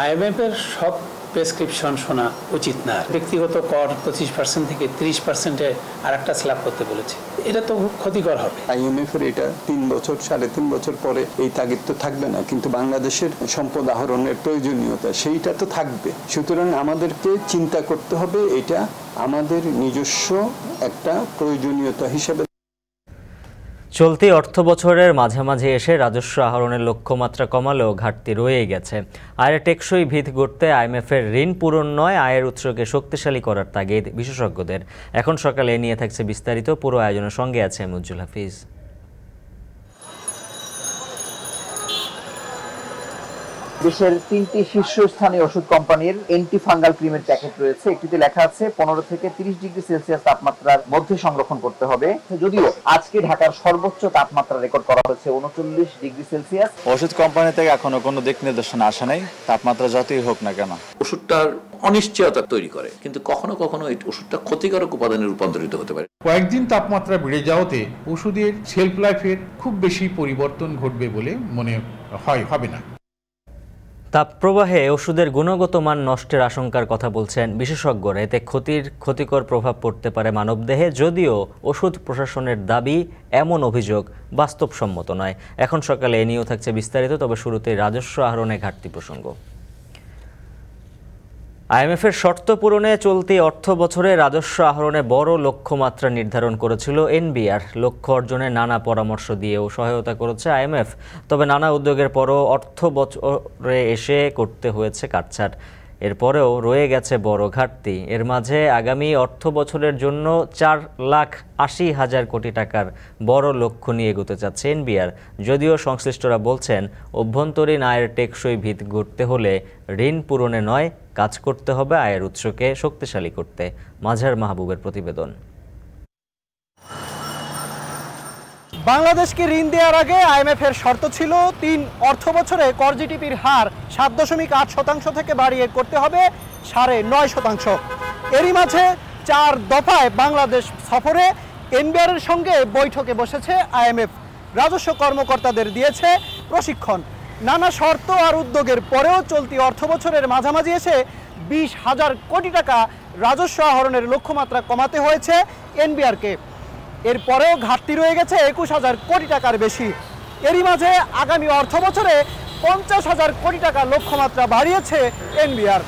IMF এর সব prescription শোনা উচিত না। ব্যক্তিগত কর 25% থেকে 30%-এ আর একটা স্ল্যাব করতে বলেছে, এটা তো খুব ক্ষতিকর হবে। IMF এর এটা 3 বছর 3.5 বছর পরে এই তাগিদ তো থাকবে না, কিন্তু বাংলাদেশের সম্পদ আহরণের প্রয়োজনীয়তা সেইটা তো থাকবে। সুতরাং আমাদেরকে চিন্তা করতে হবে এটা আমাদের নিজস্ব একটা প্রয়োজনীয়তা হিসেবে। চলতি অর্থ বছরের মাঝামাঝি এসে রাজস্ব আহরণের লক্ষ্যমাত্রা কমালেও ঘাটতি রয়ে গেছে। আয়ের টেকসই ভিত গড়তে IMF-এর ঋণ পূরণ নয়, আয়ের উৎসকে শক্তিশালী করার তাগিদ বিশেষজ্ঞদের। এখন সকালে এ নিয়ে থাকছে বিস্তারিত। পুরো আয়োজনের সঙ্গে আছে মুজ্জুল হাফিজ। দেশের 3টি শীর্ষস্থানীয় ওষুধ কোম্পানির অ্যান্টি ফাঙ্গাল ক্রিমের প্যাকেট রয়েছে। একটিতে লেখা আছে 15 থেকে 30 ডিগ্রি সেলসিয়াস তাপমাত্রার মধ্যে সংরক্ষণ করতে হবে। যদিও আজকে ঢাকার সর্বোচ্চ তাপমাত্রা রেকর্ড করা হয়েছে 39 ডিগ্রি সেলসিয়াস। ওষুধ কোম্পানি থেকে এখনো কোনো দিক নির্দেশনা আসে নাই, তাপমাত্রা যতই হোক না কেন। ওষুধটার অনিশ্চয়তা তৈরি করে, কিন্তু কখনো কখনো এই ওষুধটা ক্ষতিকারক উপাদানে রূপান্তরিত হতে পারে। কয়েকদিন তাপমাত্রা বেড়ে যাওয়াতে ওষুধের শেলফ লাইফের খুব বেশি পরিবর্তন ঘটবে বলে মনে হবে না। তাপপ্রবাহে ওষুধের গুণগত মান নষ্টের আশঙ্কার কথা বলছেন বিশেষজ্ঞরা। এতে ক্ষতিকর প্রভাব পড়তে পারে মানবদেহে। যদিও ওষুধ প্রশাসনের দাবি এমন অভিযোগ বাস্তবসম্মত নয়। এখন সকালে এ নিয়েও থাকছে বিস্তারিত, তবে শুরুতেই রাজস্ব আহরণে ঘাটতি প্রসঙ্গ। IMF-এর শর্ত পূরণে চলতি অর্থ বছরে রাজস্ব আহরণে বড় লক্ষ্যমাত্রা নির্ধারণ করেছিল NBR। লক্ষ্য অর্জনে নানা পরামর্শ দিয়েও সহায়তা করেছে IMF। তবে নানা উদ্যোগের পরও অর্থ বছরে এসে করতে হয়েছে কাটছাঁট। এরপরেও রয়ে গেছে বড় ঘাটতি। এর মাঝে আগামী অর্থ বছরের জন্য 4,80,000 কোটি টাকার বড় লক্ষ্য নিয়ে এগোতে চাচ্ছে NBR। যদিও সংশ্লিষ্টরা বলছেন অভ্যন্তরীণ আয়ের টেকসই ভিত গড়তে হলে ঋণ পূরণে নয়, কাজ করতে হবে আয়ের উৎসকে শক্তিশালী করতে। মাঝার মাহবুবের প্রতিবেদন। বাংলাদেশকে ঋণ দেওয়ার আগে IMF-এর শর্ত ছিল 3 অর্থ বছরে কর জিডিপির হার 7.8% থেকে বাড়িয়ে করতে হবে 9.5%। এরই মাঝে 4 দফায় বাংলাদেশ সফরে NBR-এর সঙ্গে বৈঠকে বসেছে IMF। রাজস্ব কর্মকর্তাদের দিয়েছে প্রশিক্ষণ। নানা শর্ত আর উদ্যোগের পরেও চলতি অর্থ বছরের মাঝামাঝি এসে 20,000 কোটি টাকা রাজস্ব আহরণের লক্ষ্যমাত্রা কমাতে হয়েছে NBR-কে। এরপরেও ঘাটতি রয়ে গেছে 21,000 কোটি টাকার বেশি। এরই মাঝে আগামী অর্থ বছরে 50,000 কোটি টাকা লক্ষ্যমাত্রা বাড়িয়েছে NBR।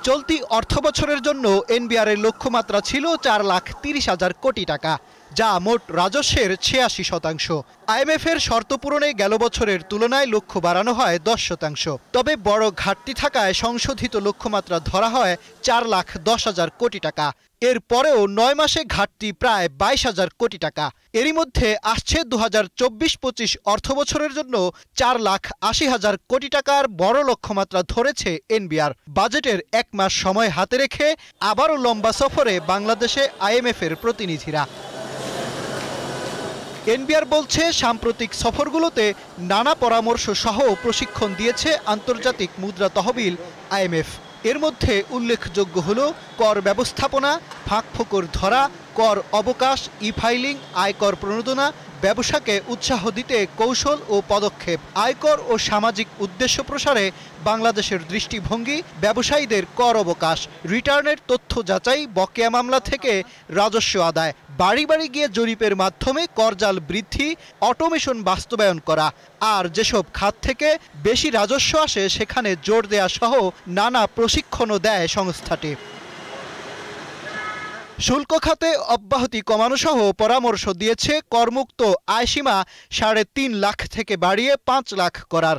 চলতি অর্থ বছরের জন্য NBR-এর লক্ষ্যমাত্রা ছিল 4,30,000 কোটি টাকা, যা মোট রাজস্বের 86%। IMF-এর শর্ত পূরণে গেল বছরের তুলনায় লক্ষ্য বাড়ানো হয় 10%। তবে বড় ঘাটতি থাকায় সংশোধিত লক্ষ্যমাত্রা ধরা হয় 4,10,000 কোটি টাকা। এরপরেও 9 মাসে ঘাটতি প্রায় 22,000 কোটি টাকা। এরই মধ্যে আসছে 2024-25 অর্থ বছরের জন্য 4,80,000 কোটি টাকার বড় লক্ষ্যমাত্রা ধরেছে NBR। বাজেটের 1 মাস সময় হাতে রেখে আবারও লম্বা সফরে বাংলাদেশে IMF-এর প্রতিনিধিরা। NBR বলছে সাম্প্রতিক সফরগুলোতে নানা পরামর্শ সহ প্রশিক্ষণ দিয়েছে আন্তর্জাতিক মুদ্রা তহবিল IMF। এর মধ্যে উল্লেখযোগ্য হলো কর ব্যবস্থাপনা, ফাঁকফোকর ধরা, কর অবকাশ, ই-ফাইলিং, আয়কর প্রণোদনা, ব্যবসাকে উৎসাহ দিতে কৌশল ও পদক্ষেপ, আয়কর ও সামাজিক উদ্দেশ্য প্রসারে বাংলাদেশের দৃষ্টিভঙ্গি, ব্যবসায়ীদের কর অবকাশ, রিটার্নের তথ্য যাচাই, বকেয়া মামলা থেকে রাজস্ব আদায়, বাড়ি বাড়ি গিয়ে জরিপের মাধ্যমে করজাল বৃদ্ধি, অটোমেশন বাস্তবায়ন করা, আর যেসব খাত থেকে বেশি রাজস্ব আসে সেখানে জোর দেয়া সহ নানা প্রশিক্ষণও দেয় সংস্থাটি। শুল্ক খাতে অব্যাহতি কমানো সহ পরামর্শ দিয়েছে করমুক্ত আয়সীমা 3.5 লাখ থেকে বাড়িয়ে 5 লাখ করার,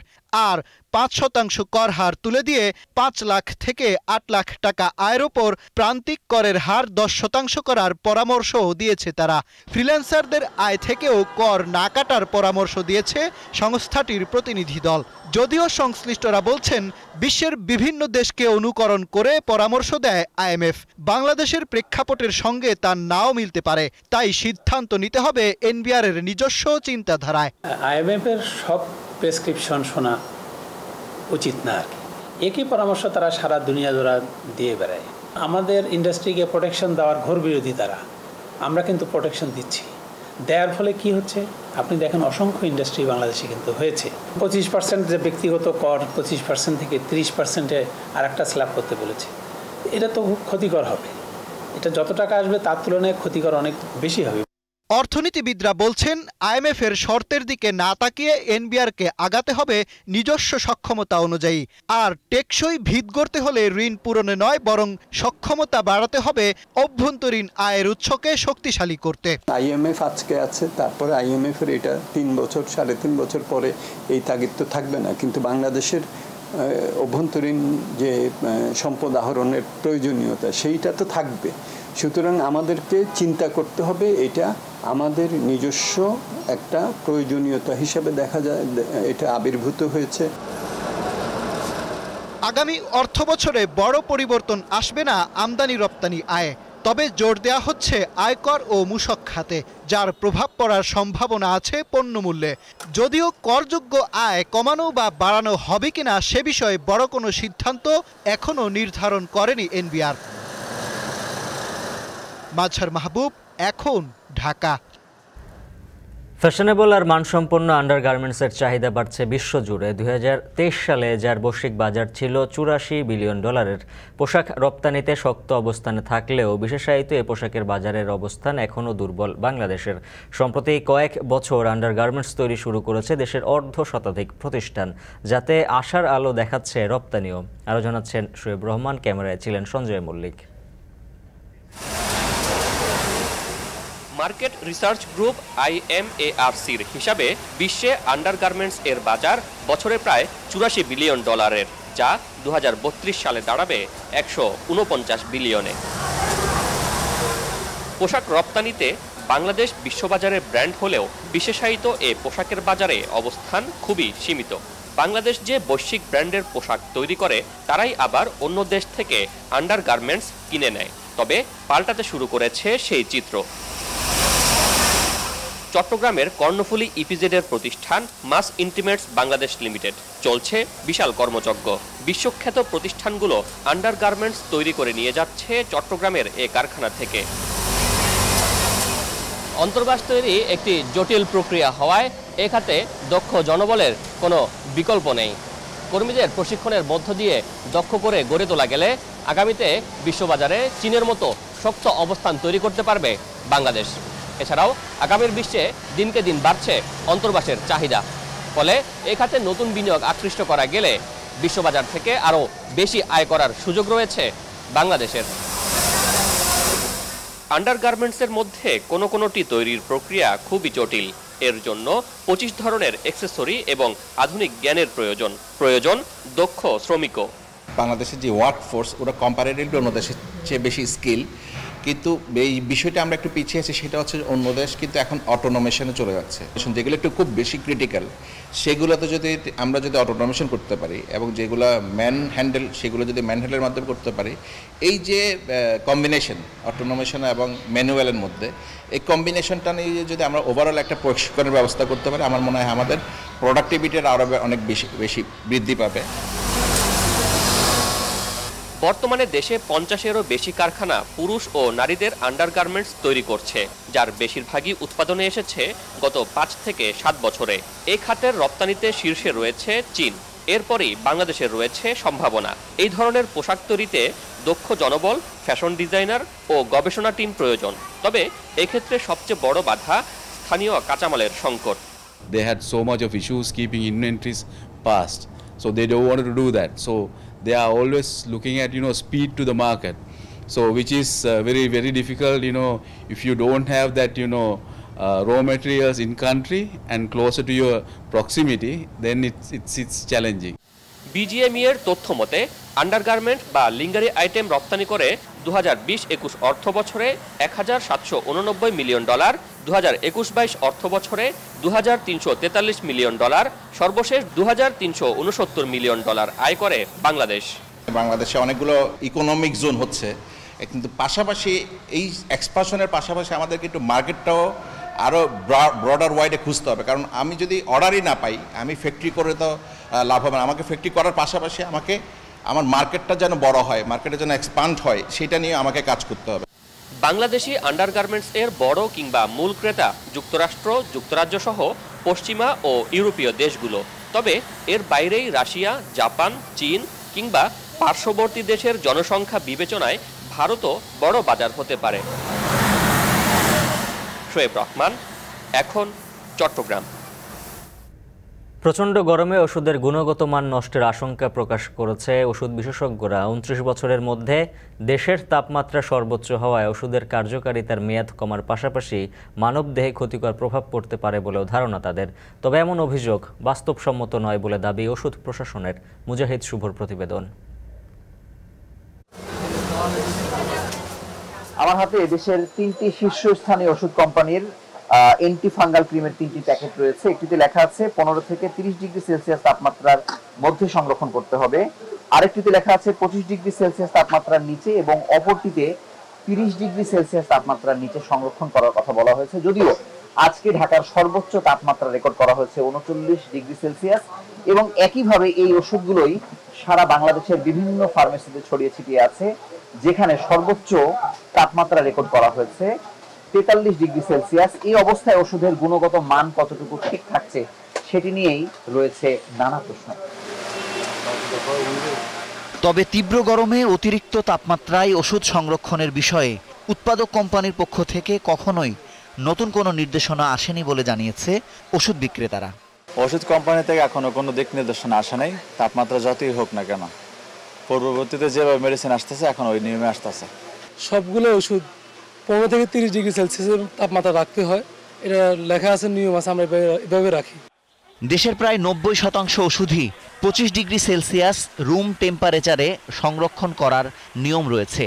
আর 5% কর হার তুলে দিয়ে 5 লাখ থেকে 8 লাখ টাকা আয়ের ওপর প্রান্তিক করের হার 10% করার পরামর্শও দিয়েছে তারা। ফ্রিল্যান্সারদের আয় থেকেও কর না কাটার পরামর্শ দিয়েছে সংস্থাটির প্রতিনিধি দল। যদিও সংশ্লিষ্টরা বলছেন বিশ্বের বিভিন্ন দেশকে অনুকরণ করে পরামর্শ দেয় IMF। বাংলাদেশের প্রেক্ষাপটের সঙ্গে তা নাও মিলতে পারে, তাই সিদ্ধান্ত নিতে হবে NBR-এর নিজস্ব চিন্তাধারায়। IMF-এর সব প্রেসক্রিপশন শোনা উচিত না। একই পরামর্শ তারা সারা দুনিয়া জোড়া দিয়ে বেড়ায়। আমাদের ইন্ডাস্ট্রিকে প্রোটেকশন দেওয়ার ঘোর বিরোধী তারা। আমরা কিন্তু প্রোটেকশন দিচ্ছি। দেওয়ার ফলে কি হচ্ছে, আপনি দেখেন অসংখ্য ইন্ডাস্ট্রি বাংলাদেশে কিন্তু হয়েছে। 25% যে ব্যক্তিগত কর 25% থেকে 30%-এ আর একটা স্ল্যাব করতে বলেছে। এটা তো খুব ক্ষতিকর হবে। এটা যত টাকা আসবে তার তুলনায় ক্ষতিকর অনেক বেশি হবে। অর্থনীতিবিদরা বলছেন, আইএমএফ এর শর্তের দিকে না তাকিয়ে এনবিআরকে আগাতে হবে নিজস্ব সক্ষমতা অনুযায়ী। আর টেকসই ভিত গড়তে হলে ঋণ পূরণে নয়, বরং সক্ষমতা বাড়াতে হবে অভ্যন্তরীণ আয়ের উৎসকে শক্তিশালী করতে। আইএমএফ আজকে আছে, তারপরে আইএমএফ এর এটা 3 বছর 3.5 বছর পরে এই তাগিদ তো থাকবে না, কিন্তু বাংলাদেশের অভ্যন্তরীণ যে সম্পদ আহরণের প্রয়োজনীয়তা সেইটা তো থাকবে। সুতরাং আমাদেরকে চিন্তা করতে হবে, এটা আমাদের নিজস্ব একটা প্রয়োজনীয়তা হিসেবে দেখা যায়, এটা আবির্ভূত হয়েছে। আগামী অর্থবছরে বড় পরিবর্তন আসবে না আমদানি রপ্তানি আয়ে, তবে জোর দেওয়া হচ্ছে আয়কর ও মূসক খাতে, যার প্রভাব পড়ার সম্ভাবনা আছে পণ্যমূল্যে। যদিও করযোগ্য আয় কমানো বা বাড়ানো হবে কিনা সে বিষয়ে বড় কোনো সিদ্ধান্ত এখনও নির্ধারণ করেনি এনবিআর। মাজহার মাহবুব, এখন, ঢাকা। ফ্যাশনেবল আর মানসম্পন্ন আন্ডারগার্মেন্টসের চাহিদা বাড়ছে বিশ্বজুড়ে। 2023 সালে যার বৈশ্বিক বাজার ছিল $84 বিলিয়ন। পোশাক রপ্তানিতে শক্ত অবস্থানে থাকলেও বিশেষায়িত এ পোশাকের বাজারের অবস্থান এখনও দুর্বল বাংলাদেশের। সম্প্রতি কয়েক বছর আন্ডারগার্মেন্টস তৈরি শুরু করেছে দেশের 1/2 প্রতিষ্ঠান, যাতে আশার আলো দেখাচ্ছে রপ্তানিও। আরও জানাচ্ছেন শোয়েব রহমান, ক্যামেরায় ছিলেন Sanjay Mallick. Market research group IMARCর হিসাবে বিশ্বে আন্ডারগার্মেন্টস এর বাজার বছরে প্রায় $84 বিলিয়ন, যা 2032 সালে দাঁড়াবে $149 বিলিয়নে। পোশাক রপ্তানিতে বাংলাদেশ বিশ্ববাজারের ব্র্যান্ড হলেও বিশেষায়িত এ পোশাকের বাজারে অবস্থান খুবই সীমিত। বাংলাদেশ যে বৈশ্বিক ব্র্যান্ডের পোশাক তৈরি করে, তারাই আবার অন্য দেশ থেকে আন্ডারগার্মেন্টস কিনে নেয়। তবে পাল্টাতে শুরু করেছে সেই চিত্র। চট্টগ্রামের কর্ণফুলী ইপিজেডের প্রতিষ্ঠান মাস ইন্টিমেটস বাংলাদেশ লিমিটেড চলছে বিশাল কর্মযজ্ঞ। বিশ্বখ্যাত প্রতিষ্ঠানগুলো আন্ডারগার্মেন্টস তৈরি করে নিয়ে যাচ্ছে চট্টগ্রামের এ কারখানা থেকে। অন্তর্বাস তৈরি একটি জটিল প্রক্রিয়া হওয়ায় এ খাতে দক্ষ জনবলের কোনো বিকল্প নেই। কর্মীদের প্রশিক্ষণের মধ্য দিয়ে দক্ষ করে গড়ে তোলা গেলে আগামীতে বিশ্ববাজারে চীনের মতো শক্ত অবস্থান তৈরি করতে পারবে বাংলাদেশ। এছাড়াও আগামীর বিশ্বে দিনকে দিন বাড়ছে অন্তর্বাসের চাহিদা। ফলে এ খাতে নতুন বিনিয়োগ আকৃষ্ট করা গেলে বিশ্ববাজার থেকে আরও বেশি আয় করার সুযোগ রয়েছে বাংলাদেশের। আন্ডারগার্মেন্টসের মধ্যে কোনোটি তৈরির প্রক্রিয়া খুবই জটিল। এর জন্য 25 ধরনের অ্যাকসেসরি এবং আধুনিক জ্ঞানের প্রয়োজন দক্ষ শ্রমিকও। বাংলাদেশের যে ওয়ার্কফোর্স, ওরা কম্পারেটিভলি অন্য দেশের চেয়ে বেশি স্কিল, কিন্তু এই বিষয়টা আমরা একটু পিছিয়ে আছি। সেটা হচ্ছে অন্য দেশ কিন্তু এখন অটোনোমেশনে চলে যাচ্ছে, যেগুলো একটু খুব বেশি ক্রিটিক্যাল সেগুলোতে যদি আমরা অটোনোমেশন করতে পারি এবং যেগুলো ম্যান হ্যান্ডেল সেগুলো যদি ম্যান হ্যান্ডেলের মাধ্যমে করতে পারি, এই যে কম্বিনেশন অটোনোমেশন এবং ম্যানুয়ালের মধ্যে, এই কম্বিনেশনটা নিয়ে যদি আমরা ওভারঅল একটা প্রশিক্ষণের ব্যবস্থা করতে পারি, আমার মনে হয় আমাদের প্রোডাক্টিভিটির আরও অনেক বেশি বৃদ্ধি পাবে। বর্তমানে দেশে 50-এরও বেশি কারখানা পুরুষ ও নারীদের আন্ডারগার্মেন্টস তৈরি করছে, যার বেশিরভাগই উৎপাদনে এসেছে গত 5 থেকে 7 বছরে। এই খাতের রপ্তানিতে শীর্ষে রয়েছে চীন, এরপরই বাংলাদেশের রয়েছে সম্ভাবনা। এই ধরনের পোশাক তৈরিতে দক্ষ জনবল, ফ্যাশন ডিজাইনার ও গবেষণা টিম প্রয়োজন। তবে এক্ষেত্রে সবচেয়ে বড় বাধা স্থানীয় কাঁচামালের সংকট। They had so much of issues keeping inventories past, so they don't want to do that. So they are always looking at speed to the market, so which is very difficult. If you don't have that raw materials in country and closer to your proximity, then it's challenging. BGME এর তথ্য মতে undergarment বা লিঙ্গারি item রপ্তানি করে 2020-21 অর্থ বছরে $1,789 million, 2021-22 অর্থ বছরে $2,343 মিলিয়ন, সর্বশেষ $2,369 মিলিয়ন আয় করে বাংলাদেশ। বাংলাদেশে অনেকগুলো ইকোনমিক জোন হচ্ছে, কিন্তু পাশাপাশি এই এক্সপানশনের পাশাপাশি আমাদেরকে একটু মার্কেটটাও আরও ব্রডার ওয়াইডে খুঁজতে হবে। কারণ আমি যদি অর্ডারই না পাই, আমি ফ্যাক্টরি করে তো লাভ হবে না। আমাকে ফ্যাক্টরি করার পাশাপাশি আমার মার্কেটটা যেন বড় হয়, মার্কেটে যেন এক্সপান্ড হয়, সেটা নিয়ে আমাকে কাজ করতে হবে। বাংলাদেশি আন্ডারগার্মেন্টস এর বড় কিংবা মূল ক্রেতা যুক্তরাষ্ট্র, যুক্তরাজ্য সহ পশ্চিমা ও ইউরোপীয় দেশগুলো। তবে এর বাইরেই রাশিয়া, জাপান, চীন কিংবা পার্শ্ববর্তী দেশের জনসংখ্যা বিবেচনায় ভারতও বড় বাজার হতে পারে। শোয়েব রহমান, এখন চট্টগ্রাম। প্রচণ্ড গরমে ওষুধের গুণগত মান নষ্টের আশঙ্কা প্রকাশ করেছে ওষুধ বিশেষজ্ঞরা। 29 বছরের মধ্যে দেশের তাপমাত্রা সর্বোচ্চ হওয়ায় ওষুধের কার্যকারিতার মেয়াদ কমার পাশাপাশি মানবদেহে ক্ষতিকর প্রভাব পড়তে পারে বলেও ধারণা তাদের। তবে এমন অভিযোগ বাস্তবসম্মত নয় বলে দাবি ওষুধ প্রশাসনের। মুজাহিদ শুভর প্রতিবেদন। আমার হাতে দেশের 3টি শীর্ষস্থানীয় ওষুধ কোম্পানির এন্টি ফাঙ্গাল ক্রিমের 3টি প্যাকেট রয়েছে। একটিতে লেখা আছে 15 থেকে 30 ডিগ্রি সেলসিয়াস তাপমাত্রার মধ্যে সংরক্ষণ করতে হবে, আরেকটিতে লেখা আছে 25 ডিগ্রি সেলসিয়াস তাপমাত্রার নিচে এবং অপরটিতে 30 ডিগ্রি সেলসিয়াস তাপমাত্রার নিচে সংরক্ষণ করার কথা বলা হয়েছে। যদিও আজকে ঢাকার সর্বোচ্চ তাপমাত্রা রেকর্ড করা হয়েছে 39 ডিগ্রি সেলসিয়াস এবং একইভাবে এই ওষুধগুলোই সারা বাংলাদেশের বিভিন্ন ফার্মেসিতে ছড়িয়ে ছিটিয়ে আছে, যেখানে সর্বোচ্চ তাপমাত্রা রেকর্ড করা হয়েছে 43 ডিগ্রি সেলসিয়াস। এই অবস্থায় ওষুধের গুণগত মান কতটুকু ঠিক থাকছে সেটি নিয়েই রয়েছে নানা প্রশ্ন। তবে তীব্র গরমে অতিরিক্ত তাপমাত্রায় ওষুধ সংরক্ষণের বিষয়ে উৎপাদক কোম্পানির পক্ষ থেকে কখনোই নতুন কোনো নির্দেশনা আসেনি বলে জানিয়েছে ওষুধ বিক্রেতারা। ওষুধ কোম্পানি থেকে এখনো কোনো দিক নির্দেশনা আসে নাই। তাপমাত্রা যতই হোক না কেন, পূর্ববর্তীতে যেভাবে মেডিসিন আসতেছে এখন ওই নিয়মে আসতেছে। সবগুলো ওষুধ 15 থেকে 30 ডিগ্রি সেলসিয়াসের তাপমাত্রা রাখতে হয়, এটা লেখা আছে, নিয়ম আছে, আমরা এভাবে রাখি। দেশের প্রায় 90% ওষুধই 25 ডিগ্রি সেলসিয়াস রুম টেম্পারেচারে সংরক্ষণ করার নিয়ম রয়েছে।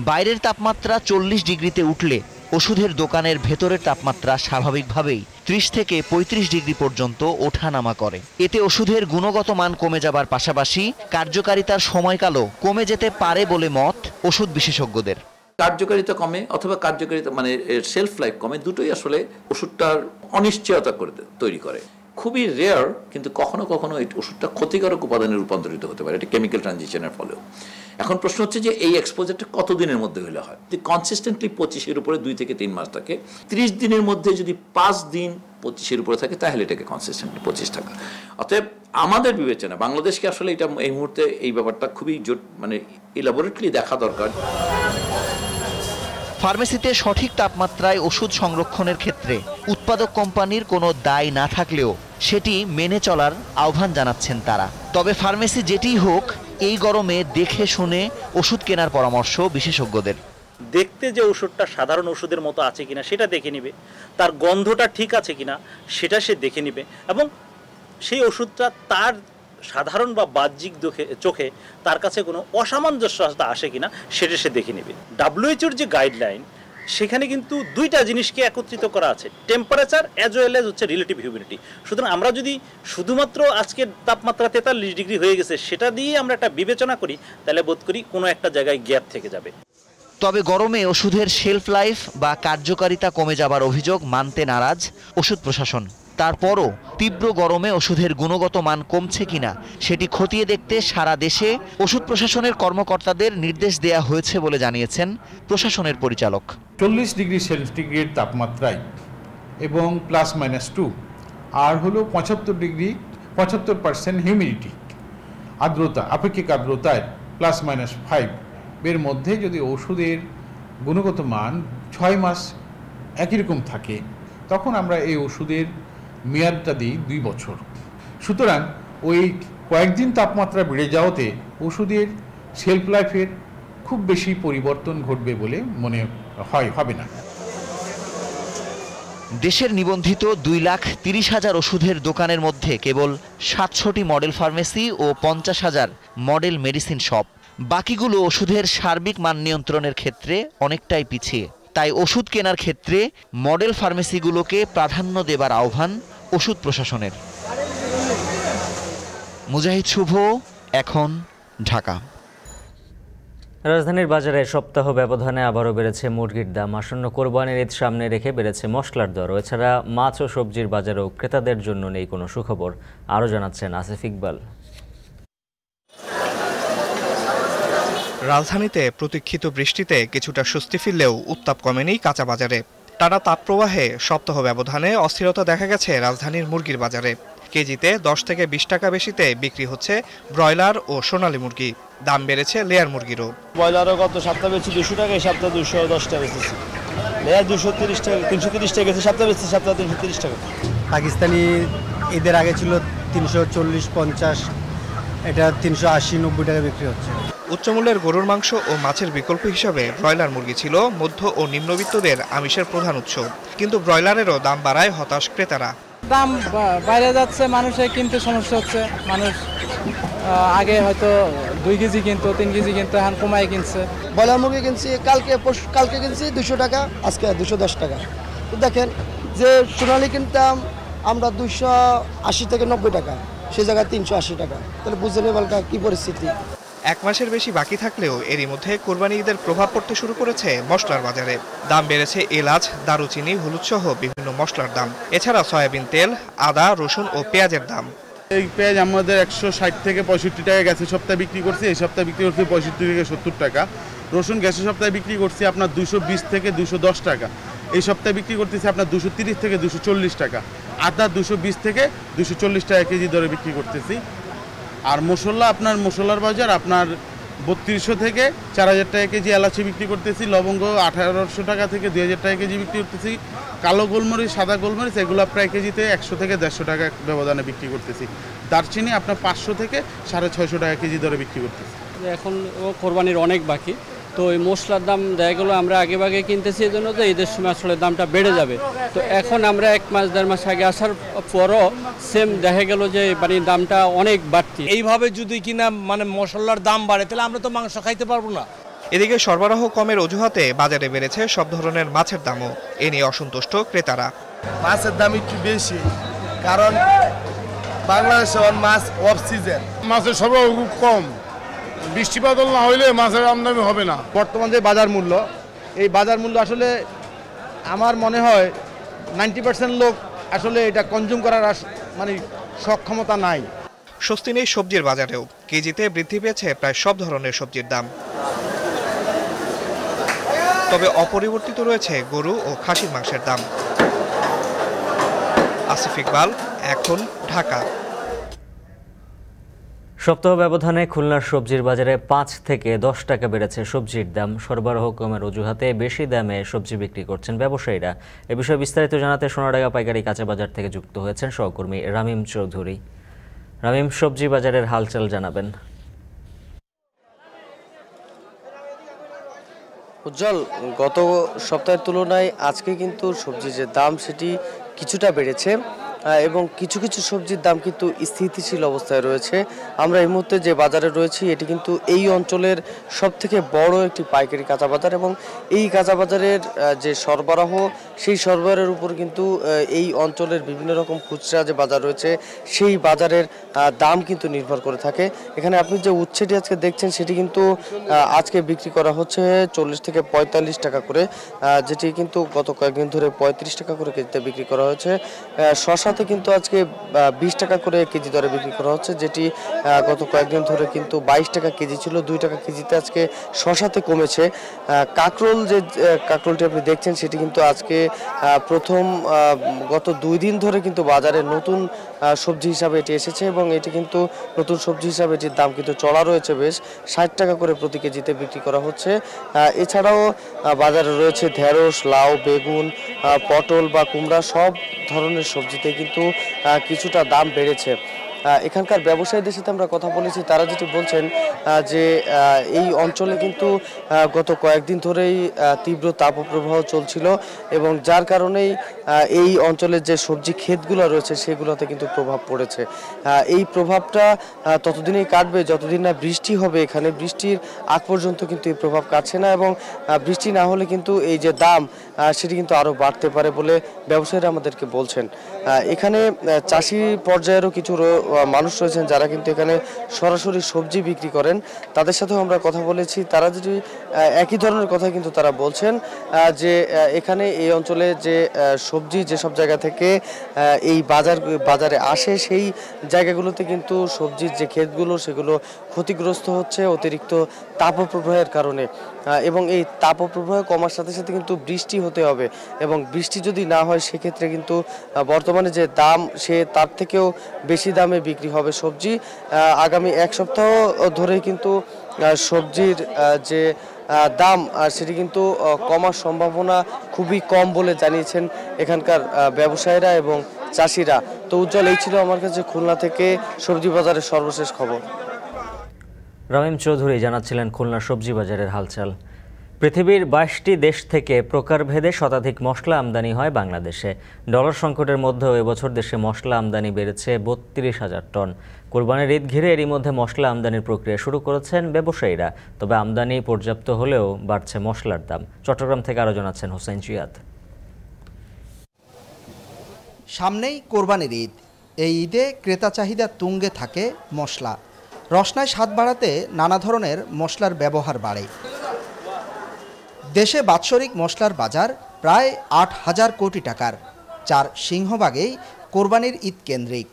বাইরের তাপমাত্রা 40 ডিগ্রিতে উঠলে ওষুধের দোকানের ভেতরের তাপমাত্রা স্বাভাবিকভাবেই 30 থেকে 35 ডিগ্রি পর্যন্ত ওঠানামা করে। এতে ওষুধের গুণগত মান কমে যাবার পাশাপাশি কার্যকারিতার সময়কালও কমে যেতে পারে বলে মত ওষুধ বিশেষজ্ঞদের। কার্যকারিতা কমে অথবা কার্যকারিতা মানে শেলফ লাইফ কমে, দুটোই আসলে ওষুধটার অনিশ্চয়তা তৈরি করে। খুবই রেয়ার, কিন্তু কখনো কখনো এই ওষুধটা ক্ষতিকারক উপাদানে রূপান্তরিত হতে পারে, এটা কেমিক্যাল ট্রানজিশনের ফলেও। এখন প্রশ্ন হচ্ছে যে এই এক্সপোজারটা কতদিনের মধ্যে হলে হয়। যদি কনসিস্টেন্টলি 25-এর উপরে 2 থেকে 3 মাস থাকে, 30 দিনের মধ্যে যদি 5 দিন 25-এর উপরে থাকে, তাহলে এটাকে কনসিস্টেন্টলি 25 টাকা। অতএব আমাদের বিবেচনা বাংলাদেশকে আসলে এটা এই মুহূর্তে এই ব্যাপারটা খুবই মানে ইলাবোরেটলি দেখা দরকার। ফার্মেসিতে সঠিক তাপমাত্রায় ওষুধ সংরক্ষণের ক্ষেত্রে উৎপাদক কোম্পানির কোনো দায় না থাকলেও সেটি মেনে চলার আহ্বান জানাচ্ছেন তারা। তবে ফার্মেসি যেটিই হোক, এই গরমে দেখে শুনে ওষুধ কেনার পরামর্শ বিশেষজ্ঞদের। দেখতে যে ওষুধটা সাধারণ ওষুধের মতো আছে কিনা সেটা দেখে নিবে, তার গন্ধটা ঠিক আছে কিনা সেটা সে দেখে নিবে, এবং সেই ওষুধটা তার সাধারণ বা বাহ্যিক চোখে তার কাছে কোনো অসামঞ্জস্যতা আসে কিনা সেটা সে দেখে নেবে। WHO যে গাইডলাইন, সেখানে কিন্তু 2টা জিনিসকে একত্রিত করা আছে, টেম্পারেচার অ্যাজ ওয়েল এজ হচ্ছে রিলেটিভ হিউমিডিটি। সুতরাং আমরা যদি শুধুমাত্র আজকের তাপমাত্রা 43 ডিগ্রি হয়ে গেছে সেটা দিয়ে আমরা একটা বিবেচনা করি, তাহলে বোধ করি কোনো একটা জায়গায় গ্যাপ থেকে যাবে। তবে গরমে ওষুধের শেলফ লাইফ বা কার্যকারিতা কমে যাবার অভিযোগ মানতে নারাজ ওষুধ প্রশাসন। তারপরও তীব্র গরমে ওষুধের গুণগত মান কমছে কিনা সেটি খতিয়ে দেখতে সারা দেশে ওষুধ প্রশাসনের কর্মকর্তাদের নির্দেশ দেয়া হয়েছে বলে জানিয়েছেন প্রশাসনের পরিচালক। 40 ডিগ্রি সেন্টিগ্রেড তাপমাত্রায় এবং +-2 আর হলো 75% হিউমিডিটি, আর্দ্রতা, আপেক্ষিক আর্দ্রতায় +-5 এর মধ্যে যদি ওষুধের গুণগত মান 6 মাস একই রকম থাকে, তখন আমরা এই ওষুধের মেয়াদটা দিই 2 বছর। সুতরাং ওই কয়েকদিন তাপমাত্রা বেড়ে যাওয়াতে ওষুধের শেলফ লাইফের খুব বেশি পরিবর্তন ঘটবে বলে মনে হবে না। দেশের নিবন্ধিত 2,30,000 ওষুধের দোকানের মধ্যে কেবল 700টি মডেল ফার্মেসি ও 50,000 মডেল মেডিসিন শপ। বাকিগুলো ওষুধের সার্বিক মান নিয়ন্ত্রণের ক্ষেত্রে অনেকটাই পিছিয়ে। তাই ওষুধ কেনার ক্ষেত্রে মডেল ফার্মেসিগুলোকে প্রাধান্য দেবার আহ্বান ওষুধ প্রশাসনের। মুজাহিদ শুভ, এখন ঢাকা। রাজধানীর বাজারে সপ্তাহ ব্যবধানে আবারও বেড়েছে মুরগির দাম। আসন্ন কোরবানির ঈদ সামনে রেখে বেড়েছে মশলার দর। এছাড়া মাছ ও সবজির বাজারেও ক্রেতাদের জন্য নেই কোনো সুখবর। আরও জানাচ্ছেন আসিফ ইকবাল। রাজধানীতে প্রতীক্ষিত বৃষ্টিতে কিছুটা স্বস্তি ফিরলেও উত্তাপ কমেনি কাঁচা বাজারে। টানা তাপপ্রবাহে সপ্তাহ ব্যবধানে অস্থিরতা দেখা গেছে রাজধানীর মুরগির বাজারে। কেজিতে 10 থেকে 20 টাকা বেশিতে বিক্রি হচ্ছে ব্রয়লার ও সোনালী মুরগি। দাম বেড়েছে লেয়ার মুরগিরও। ব্রয়লারও গত সপ্তাহে বেশি 200 টাকা, এই সপ্তাহে 210 টাকা বেচেছি। লেয়ার 230 টাকা, 330 টাকা গেছে, সপ্তাহে বেচছে সপ্তাহে 330 টাকা। পাকিস্তানি ঈদের আগে ছিল 340-50, এটা 380-90 টাকা বিক্রি হচ্ছে। উচ্চমূল্যের গরুর মাংস ও মাছের বিকল্প হিসাবে ব্রয়লার মুরগি ছিল মধ্য ও নিম্নবিত্তদের আমিষের প্রধান উৎস, কিন্তু ব্রয়লারেরও দাম বাড়ায় হতাশ ক্রেতারা। দাম বাইরে যাচ্ছে, মানুষের কিনতে সমস্যা হচ্ছে। মানুষ আগে হয়তো 2 কেজি কিনতো, 3 কেজি কিনতো, এখন কমায় কিনছে। ব্রয়লার মুরগি কিনছি কালকে কিনছি 200 টাকা, আজকে 210 টাকা। তো দেখেন যে সোনালী কিনতাম আমরা 280 থেকে 90 টাকা, সেই জায়গায় 380 টাকা। তাহলে বুঝে নেবেন কি পরিস্থিতি। 1 মাসের বেশি বাকি থাকলেও এরই মধ্যে কোরবানি ঈদের প্রভাব পড়তে শুরু করেছে মশলার বাজারে। দাম বেড়েছে এলাচ, দারুচিনি, হলুদ সহ বিভিন্ন মশলার দাম। এছাড়া সয়াবিন তেল, আদা, রসুন ও পেঁয়াজের দাম। এই পেঁয়াজ আমাদের 160 থেকে 65 টাকা গেছে সপ্তাহে বিক্রি করছি, এই সপ্তাহে বিক্রি করছি 65 থেকে 70 টাকা। রসুন গ্যাসের সপ্তাহে বিক্রি করছি আপনার 220 থেকে 210 টাকা, এই সপ্তাহে বিক্রি করতেছি আপনার 230 থেকে 240 টাকা। আদা 220 থেকে 240 টাকা কেজি দরে বিক্রি করতেছি। আর মশলার বাজার আপনার 3200 থেকে 4000 টাকা কেজি এলাচি বিক্রি করতেছি। লবঙ্গ 1800 টাকা থেকে 2000 টাকা কেজি বিক্রি করতেছি। কালো গোলমরিচ, সাদা গোলমরিচ এগুলো প্রায় কেজিতে 100 থেকে 150 টাকা ব্যবধানে বিক্রি করতেছি। দারচিনি আপনার 500 থেকে 650 টাকা কেজি দরে বিক্রি করতেছি। এখন কোরবানির অনেক বাকি, তো এই মশলার দাম দেখা গেলো আমরা আগে কিনতেছি, এই জন্য তো ঈদের সময় আসলে দামটা বেড়ে যাবে। তো এখন আমরা 1 মাস 1.5 মাস আগে আসার পরও সেম দেখা গেল যে মানে দামটা অনেক বাড়তি। এইভাবে যদি কিনা মানে মশলার দাম বাড়ে তাহলে আমরা তো মাংস খাইতে পারবো না। এদিকে সরবরাহ কমের অজুহাতে বাজারে বেড়েছে সব ধরনের মাছের দামও। এ নিয়ে অসন্তুষ্ট ক্রেতারা। মাছের দাম একটু বেশি, কারণ বাংলাদেশে মাছ অফ সিজন, মাছের সরবরাহ খুব কম। বৃষ্টিপাত না হইলে মাছের আমদানি হবে না। বর্তমান যে বাজার মূল্য, এই বাজার মূল্য আসলে আমার মনে হয় 90% লোক আসলে এটা কনজিউম করার মানে সক্ষমতা নাই। স্বস্তি নেই সবজির বাজারেও। কেজিতে বৃদ্ধি পেয়েছে প্রায় সব ধরনের সবজির দাম, তবে অপরিবর্তিত রয়েছে গরু ও খাসির মাংসের দাম। আসিফ ইকবাল, এখন, ঢাকা। সপ্তাহ ব্যবধানে খুলনার সবজির বাজারে 5 থেকে 10 টাকা বেড়েছে সবজির দাম। সরবরাহ কমের অজুহাতে বেশি দামে সবজি বিক্রি করছেন ব্যবসায়ীরা। এ বিষয়ে বিস্তারিত জানাতে সোনাডাঙ্গা পাইকারি কাঁচা বাজার থেকে যুক্ত হয়েছেন সহকর্মী রামিম চৌধুরী। রামিম, সবজি বাজারের হালচাল জানাবেন। উজ্জ্বল, গত সপ্তাহের তুলনায় আজকে কিন্তু সবজির যে দাম সেটি কিছুটা বেড়েছে এবং কিছু কিছু সবজির দাম কিন্তু স্থিতিশীল অবস্থায় রয়েছে। আমরা এই মুহূর্তে যে বাজারে রয়েছি এটি কিন্তু এই অঞ্চলের সবথেকে বড় একটি পাইকারি কাঁচা বাজার এবং এই কাঁচা বাজারের যে সরবরাহ সেই সরবরাহের উপর কিন্তু এই অঞ্চলের বিভিন্ন রকম খুচরা যে বাজার রয়েছে সেই বাজারের দাম কিন্তু নির্ভর করে থাকে। এখানে আপনি যে উচ্ছেটি আজকে দেখছেন সেটি কিন্তু আজকে বিক্রি করা হচ্ছে 40 থেকে 45 টাকা করে, যেটি কিন্তু গত কয়েকদিন ধরে 35 টাকা করে কেজিতে বিক্রি করা হয়েছে। শসাতে কিন্তু আজকে 20 টাকা করে কেজি দরে বিক্রি করা হচ্ছে, যেটি গত কয়েকদিন ধরে কিন্তু 22 টাকা কেজি ছিল। 2 টাকা কেজিতে আজকে শসাতে কমেছে। কাঁকরোলটি আপনি দেখছেন সেটি কিন্তু আজকে প্রথম গত 2 দিন ধরে কিন্তু বাজারে নতুন সবজি হিসাবে এটি এসেছে এবং এটি কিন্তু নতুন সবজি হিসাবে এটির দাম কিন্তু চড়া রয়েছে, বেশ 60 টাকা করে প্রতি কেজিতে বিক্রি করা হচ্ছে। এছাড়াও বাজারে রয়েছে ঢেঁড়স, লাউ, বেগুন, পটল বা কুমড়া, সব ধরনের সবজিতে কিন্তু কিছুটা দাম বেড়েছে। এখানকার ব্যবসায়ীদের সাথে আমরা কথা বলেছি, তারা যেটি বলছেন যে এই অঞ্চলে কিন্তু গত কয়েকদিন ধরেই তীব্র তাপপ্রবাহ চলছিল এবং যার কারণেই এই অঞ্চলের যে সবজি ক্ষেতগুলো রয়েছে সেগুলোতে কিন্তু প্রভাব পড়েছে। এই প্রভাবটা ততদিনই কাটবে যতদিন না বৃষ্টি হবে। এখানে বৃষ্টির আগ পর্যন্ত কিন্তু এই প্রভাব কাটছে না এবং বৃষ্টি না হলে কিন্তু এই যে দাম সেটি কিন্তু আরও বাড়তে পারে বলে ব্যবসায়ীরা আমাদেরকে বলছেন। এখানে চাষি পর্যায়েরও কিছু মানুষ রয়েছেন যারা কিন্তু এখানে সরাসরি সবজি বিক্রি করেন, তাদের সাথেও আমরা কথা বলেছি। তারা যদি একই ধরনের কথা কিন্তু তারা বলছেন যে এখানে এই অঞ্চলে যে সবজি যেসব জায়গা থেকে এই বাজারে আসে সেই জায়গাগুলোতে কিন্তু সবজির যে ক্ষেতগুলো সেগুলো ক্ষতিগ্রস্ত হচ্ছে অতিরিক্ত তাপপ্রবাহের কারণে, এবং এই তাপপ্রবাহ কমার সাথে সাথে কিন্তু বৃষ্টি হতে হবে, এবং বৃষ্টি যদি না হয় সেক্ষেত্রে কিন্তু বর্তমানে যে দাম সে তার থেকেও বেশি দামে বিক্রি হবে সবজি। আগামী এক সপ্তাহ ধরে কিন্তু সবজির যে দাম সেটি কিন্তু কমার সম্ভাবনা খুবই কম বলে জানিয়েছেন এখানকার ব্যবসায়ীরা এবং চাষিরা। তো উজ্জ্বল, এই ছিল আমার কাছে খুলনা থেকে সবজি বাজারের সর্বশেষ খবর। রামিম চৌধুরী জানাচ্ছিলেন খুলনা সবজি বাজারের হালচাল। পৃথিবীর 22টি দেশ থেকে প্রকারভেদে শতাধিক মশলা আমদানি হয় বাংলাদেশে। ডলার সংকটের মধ্যেও এবছর দেশে মশলা আমদানি বেড়েছে 32,000 টন। কোরবানির ঈদ ঘিরে এরই মধ্যে মশলা আমদানির প্রক্রিয়া শুরু করেছেন ব্যবসায়ীরা। তবে আমদানি পর্যাপ্ত হলেও বাড়ছে মশলার দাম। চট্টগ্রাম থেকে আরও জানাচ্ছেন হোসেন জিয়াদ। সামনেই কোরবানির ঈদ। এই ঈদে ক্রেতা চাহিদা তুঙ্গে থাকে মশলা। রসনায় স্বাদ বাড়াতে নানা ধরনের মশলার ব্যবহার বাড়ে। দেশে বাৎসরিক মশলার বাজার প্রায় 8,000 কোটি টাকার, যার সিংহভাগেই কোরবানির ঈদ কেন্দ্রিক।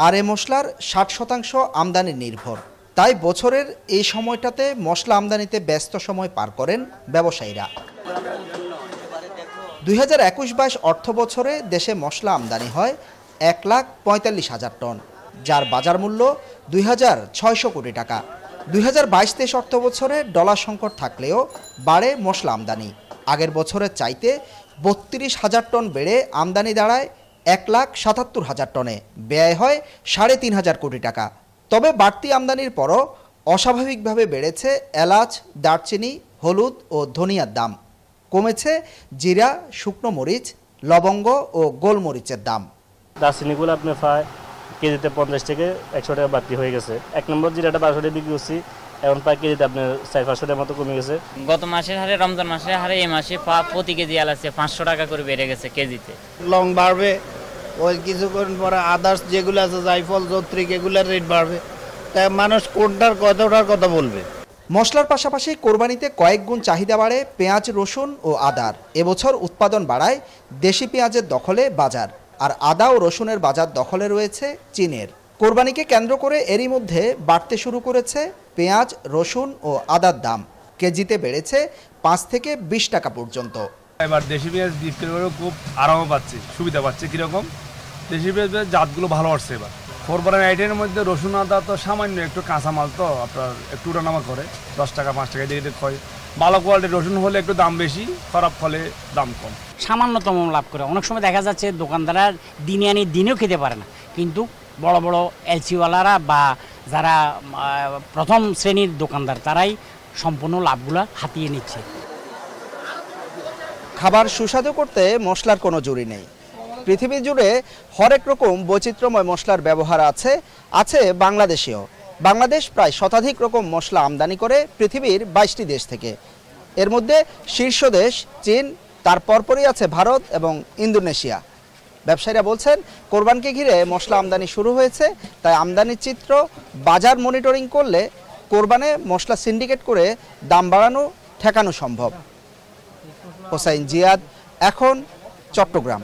আর এ মশলার 60% আমদানি নির্ভর। তাই বছরের এই সময়টাতে মশলা আমদানিতে ব্যস্ত সময় পার করেন ব্যবসায়ীরা। 2021-22 অর্থ বছরে দেশে মশলা আমদানি হয় 1,45,000 টন, যার বাজার মূল্য 2,600 কোটি টাকা। 2022-23 অর্থ বছরে ডলার সংকট থাকলেও বাড়ে মশলা আমদানি। আগের বছরের চাইতে 32,000 টন বেড়ে আমদানি দাঁড়ায় 1,77,000 টনে। ব্যয় হয় 3,500 কোটি টাকা। তবে বাড়তি আমদানির পরও অস্বাভাবিকভাবে বেড়েছে এলাচ, দারচিনি, হলুদ ও ধনিয়ার দাম। কমেছে জিরা, শুকনো মরিচ, লবঙ্গ ও গোলমরিচের দাম। দারচিনিগুলো আপনি প্রায় কেজিতে 50 থেকে 100 টাকা বাড়তি হয়ে গেছে। 1 নম্বর জিরাটা 1200 টাকা বিক্রি করছি, এখন প্রায় কেজিতে আপনার 400-500 টাকার মতো কমে গেছে। গত মাসের হারে রমজান মাসের হারে এই মাসে প্রতি কেজি এলাচে 500 টাকা করে বেড়ে গেছে কেজিতে। লং বাড়বে, ওই কিছুক্ষণ পরে আদার্স যেগুলো আছে জায়ফল, জত্রিক, এগুলোর রেট বাড়বে। তাই মানুষ কোনটার কতটার কথা বলবে। মশলার পাশাপাশি কোরবানিতে কয়েক গুণ চাহিদা বাড়ে পেঁয়াজ, রসুন ও আদার। এবছর উৎপাদন বাড়ায় দেশি পেঁয়াজের দখলে বাজার, আর আদা ও রসুনের বাজার দখলে রয়েছে চীনের। কোরবানিকে কেন্দ্র করে এরই মধ্যে বাড়তে শুরু করেছে পেঁয়াজ, রসুন ও আদার দাম। কেজিতে বেড়েছে 5 থেকে 20 টাকা পর্যন্ত। এবার দেশি পেঁয়াজ বিক্রি করে খুব আরামও পাচ্ছে, সুবিধা পাচ্ছে। কীরকম? দেশি পেঁয়াজের জাতগুলো ভালো আসছে এবার। কোরবানির আইটেমের মধ্যে রসুন, আদা তো সামান্য একটু কাঁচামাল, তো আপনার একটু উঠানামা করে 10 টাকা 5 টাকা দিয়ে হয়। ভালো কোয়ালিটির রসুন হলে একটু দাম বেশি, খারাপ হলে দাম কম। সামান্যতম লাভ করে। অনেক সময় দেখা যাচ্ছে দোকানদাররা দিনে আনি দিনেও খেতে পারে না, কিন্তু বড় বড় এলসিওয়ালারা বা যারা প্রথম শ্রেণীর দোকানদার তারাই সম্পূর্ণ লাভগুলো হাতিয়ে নিচ্ছে। খাবার সুস্বাদু করতে মশলার কোনো জুড়ি নেই। পৃথিবী জুড়ে হরেক রকম বৈচিত্র্যময় মশলার ব্যবহার আছে বাংলাদেশেও। বাংলাদেশ প্রায় শতাধিক রকম মশলা আমদানি করে পৃথিবীর 22টি দেশ থেকে। এর মধ্যে শীর্ষ দেশ চীন, তার পরপরই আছে ভারত এবং ইন্দোনেশিয়া। ব্যবসায়ীরা বলছেন কোরবানকে ঘিরে মশলা আমদানি শুরু হয়েছে, তাই আমদানির চিত্র বাজার মনিটরিং করলে কোরবানে মশলা সিন্ডিকেট করে দাম বাড়ানো ঠেকানো সম্ভব। হোসেন জিয়াদ, এখন চট্টগ্রাম।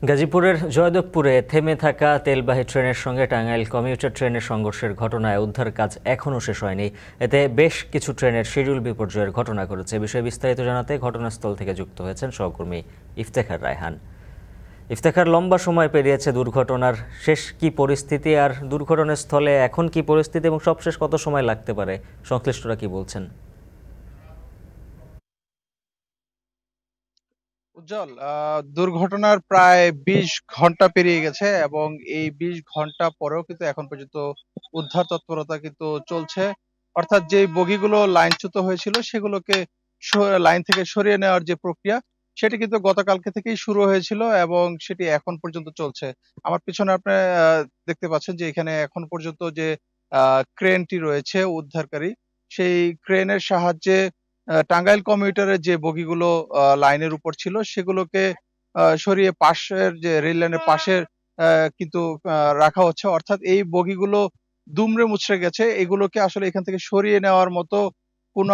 গাজীপুরের জয়দেবপুরে থেমে থাকা তেলবাহী ট্রেনের সঙ্গে টাঙ্গাইল কমিউটার ট্রেনের সংঘর্ষের ঘটনায় উদ্ধার কাজ এখনও শেষ হয়নি। এতে বেশ কিছু ট্রেনের শিডিউল বিপর্যয়ের ঘটনা ঘটেছে। বিষয়ে বিস্তারিত জানাতে ঘটনাস্থল থেকে যুক্ত হয়েছেন সহকর্মী ইফতেখার রায়হান। ইফতেখার, লম্বা সময় পেরিয়েছে দুর্ঘটনার, শেষ কি পরিস্থিতি, আর দুর্ঘটনার স্থলে এখন কি পরিস্থিতি এবং সবশেষ কত সময় লাগতে পারে, সংশ্লিষ্টরা কি বলছেন? উজ্জ্বল, দুর্ঘটনার প্রায় 20 ঘন্টা পেরিয়ে গেছে এবং এই 20 ঘন্টা পরেও কিন্তু এখন পর্যন্ত উদ্ধার তৎপরতা কিন্তু চলছে। অর্থাৎ যে বগিগুলো লাইনচ্যুত হয়েছিল সেগুলোকে লাইন থেকে সরিয়ে নেওয়ার যে প্রক্রিয়া, সেটি কিন্তু গতকালকে থেকেই শুরু হয়েছিল এবং সেটি এখন পর্যন্ত চলছে। আমার পিছনে আপনি দেখতে পাচ্ছেন যে এখানে এখন পর্যন্ত যে ক্রেনটি রয়েছে উদ্ধারকারী, সেই ক্রেনের সাহায্যে টাঙ্গাইল কমিউটারের যে বগিগুলো লাইনের উপর ছিল সেগুলোকে সরিয়ে পাশের যে রেল লাইনের পাশের কিন্তু রাখা হচ্ছে। অর্থাৎ এই বগিগুলো দুমড়ে মুচড়ে গেছে, এগুলোকে আসলে এখান থেকে সরিয়ে নেওয়ার মতো কোনো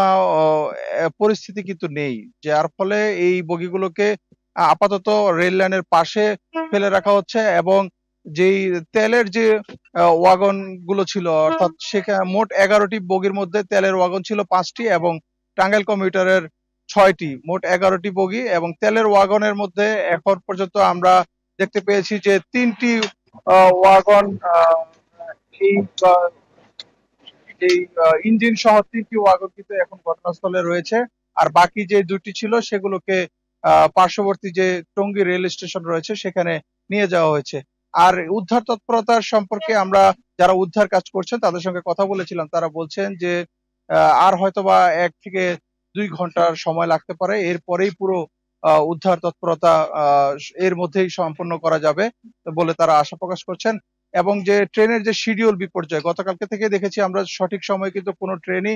পরিস্থিতি কিন্তু নেই, যার ফলে এই বগিগুলোকে আপাতত রেল লাইনের পাশে ফেলে রাখা হচ্ছে এবং যেই তেলের যে ওয়াগন গুলো ছিল, অর্থাৎ সেখানে মোট 11টি বগির মধ্যে তেলের ওয়াগন ছিল 5টি এবং টাঙ্গাইল কমিউটারের 6টি, মোট 11টি বগি। এবং তেলের ওয়াগনের মধ্যে এখন পর্যন্ত আমরা দেখতে পেয়েছি যে 3টি ওয়াগন এই ইঞ্জিন সহ 3টি ওয়াগন কিন্তু এখন ঘটনাস্থলে রয়েছে। আর বাকি যে 2টি ছিল সেগুলোকে পার্শ্ববর্তী যে টঙ্গী রেল স্টেশন রয়েছে সেখানে নিয়ে যাওয়া হয়েছে। আর উদ্ধার তৎপরতার সম্পর্কে আমরা যারা উদ্ধার কাজ করছেন তাদের সঙ্গে কথা বলেছিলাম, তারা বলছেন যে আর হয়তোবা 1 থেকে 2 ঘন্টার সময় লাগতে পারে, এরপরেই পুরো উদ্ধার তৎপরতা এর মধ্যেই সম্পন্ন করা যাবে বলে তারা আশা প্রকাশ করছেন। এবং যে ট্রেনের যে শিডিউল বিপর্যয়, গতকালকে থেকে দেখেছি আমরা সঠিক সময়ে কিন্তু কোনো ট্রেনই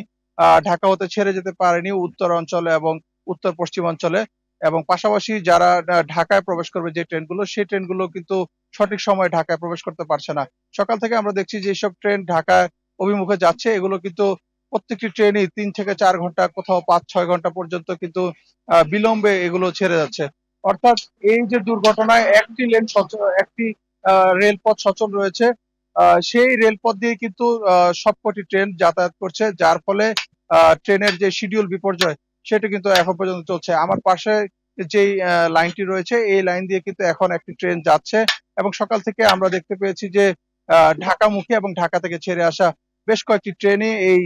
ঢাকা হতে ছেড়ে যেতে পারেনি উত্তর অঞ্চলে এবং উত্তর পশ্চিম অঞ্চলে। এবং পাশাপাশি যারা ঢাকায় প্রবেশ করবে যে ট্রেনগুলো, সেই ট্রেনগুলো কিন্তু সঠিক সময়ে ঢাকায় প্রবেশ করতে পারছে না। সকাল থেকে আমরা দেখছি যে সব ট্রেন ঢাকায় অভিমুখে যাচ্ছে, এগুলো কিন্তু প্রত্যেকটি ট্রেনই 3 থেকে 4 ঘন্টা, কোথাও 5-6 ঘন্টা পর্যন্ত কিন্তু বিলম্বে এগুলো ছেড়ে যাচ্ছে। অর্থাৎ এই যে দুর্ঘটনায় একটি রেলপথ সচল রয়েছে, সেই রেলপথ দিয়ে কিন্তু সবকটি ট্রেন যাতায়াত করছে, যার ফলে ট্রেনের যে শিডিউল বিপর্যয় সেটা কিন্তু এখন পর্যন্ত চলছে। আমার পাশে যেই লাইনটি রয়েছে এই লাইন দিয়ে কিন্তু এখন একটি ট্রেন যাচ্ছে এবং সকাল থেকে আমরা দেখতে পেয়েছি যে ঢাকামুখী এবং ঢাকা থেকে ছেড়ে আসা বেশ কয়েকটি ট্রেনই এই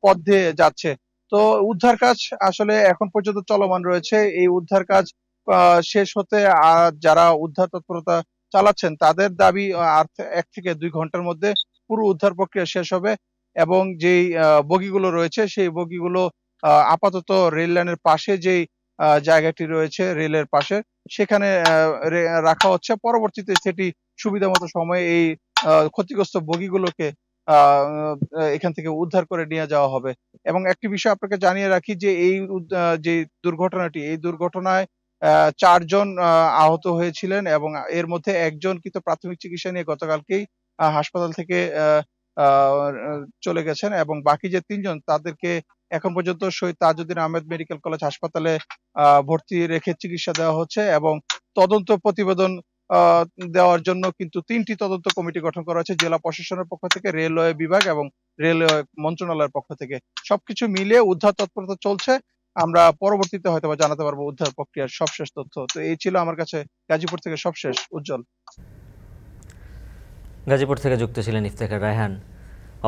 পথ দিয়ে যাচ্ছে। তো উদ্ধার কাজ আসলে এখন পর্যন্ত চলমান রয়েছে। এই উদ্ধার কাজ শেষ হতে যারা উদ্ধার তৎপরতা চালাচ্ছেন তাদের দাবি 1 থেকে 2 ঘন্টার মধ্যে পুরো উদ্ধার প্রক্রিয়া শেষ হবে এবং যেই বগিগুলো রয়েছে সেই বগিগুলো আপাতত রেল লাইনের পাশে যেই জায়গাটি রয়েছে রেলের পাশে সেখানে রাখা হচ্ছে। পরবর্তীতে সেটি সুবিধামতো সময়ে এই ক্ষতিগ্রস্ত বগিগুলোকে এখান থেকে উদ্ধার করে নিয়ে যাওয়া হবে। এবং একটি বিষয় আপনাকে জানিয়ে রাখি যে এই যে দুর্ঘটনাটি, এই দুর্ঘটনায় 4 জন আহত হয়েছিলেন এবং এর মধ্যে একজন কিন্তু প্রাথমিক চিকিৎসা নিয়ে গতকালকেই হাসপাতাল থেকে চলে গেছেন এবং বাকি যে 3 জন তাদেরকে এখন পর্যন্ত শহীদ তাজউদ্দিন আহমেদ মেডিকেল কলেজ হাসপাতালে ভর্তি রেখে চিকিৎসা দেওয়া হচ্ছে এবং তদন্ত প্রতিবেদন দেওয়ার জন্য কিন্তু 3টি তদন্ত কমিটি গঠন করা হয়েছে জেলা প্রশাসনের পক্ষ থেকে, রেলওয়ে বিভাগ এবং রেলওয়ে মন্ত্রণালয়ের পক্ষ থেকে। সবকিছু মিলিয়ে উদ্ধার তৎপরতা চলছে। আমরা পরবর্তীতে হয়তোবা জানাতে পারবো উদ্ধার প্রক্রিয়ার সবশেষ তথ্য। তো এই ছিল আমার কাছে গাজীপুর থেকে সবশেষ। উজ্জ্বল। গাজীপুর থেকে যুক্ত ছিলেন ইফতেখার রায়হান।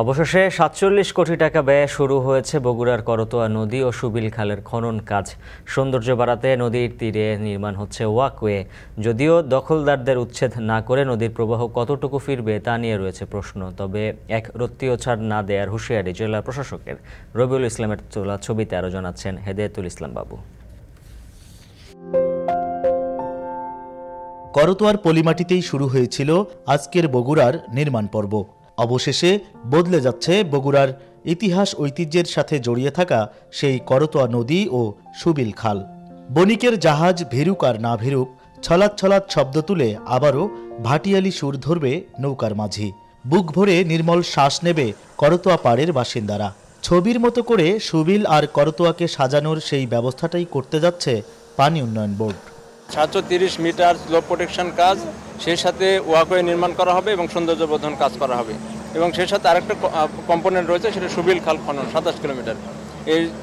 অবশেষে 47 কোটি টাকা ব্যয়ে শুরু হয়েছে বগুড়ার করতোয়া নদী ও সুবিল খালের খনন কাজ। সৌন্দর্য বাড়াতে নদীর তীরে নির্মাণ হচ্ছে ওয়াকওয়ে। যদিও দখলদারদের উচ্ছেদ না করে নদীর প্রবাহ কতটুকু ফিরবে তা নিয়ে রয়েছে প্রশ্ন। তবে এক রত্তিও ছাড় না দেওয়ার হুঁশিয়ারি জেলা প্রশাসকের। রবিউল ইসলামের তোলা ছবিতে আরও জানাচ্ছেন হেদায়েতুল ইসলাম বাবু। করতোয়ার পলিমাটিতেই শুরু হয়েছিল আজকের বগুড়ার নির্মাণ পর্ব। অবশেষে বদলে যাচ্ছে বগুড়ার ইতিহাস ঐতিহ্যের সাথে জড়িয়ে থাকা সেই করতোয়া নদী ও সুবিল খাল। বণিকের জাহাজ ভিরুক আর না ভিরুক, ছলাৎ ছলাৎ শব্দ তুলে আবারও ভাটিয়ালি সুর ধরবে নৌকার মাঝি। বুক ভরে নির্মল শ্বাস নেবে করতোয়া পাড়ের বাসিন্দারা। ছবির মতো করে সুবিল আর করতোয়াকে সাজানোর সেই ব্যবস্থাটাই করতে যাচ্ছে পানি উন্নয়ন বোর্ড। 730 মিটার স্লোপ প্রোটেকশন কাজ, সেই সাথে ওয়াকওয়ে নির্মাণ করা হবে এবং সৌন্দর্যবর্ধন কাজ করা হবে এবং সেই সাথে আরেকটা কম্পোনেন্ট রয়েছে, সেটা সুবিল খাল খনন 27 কিলোমিটার।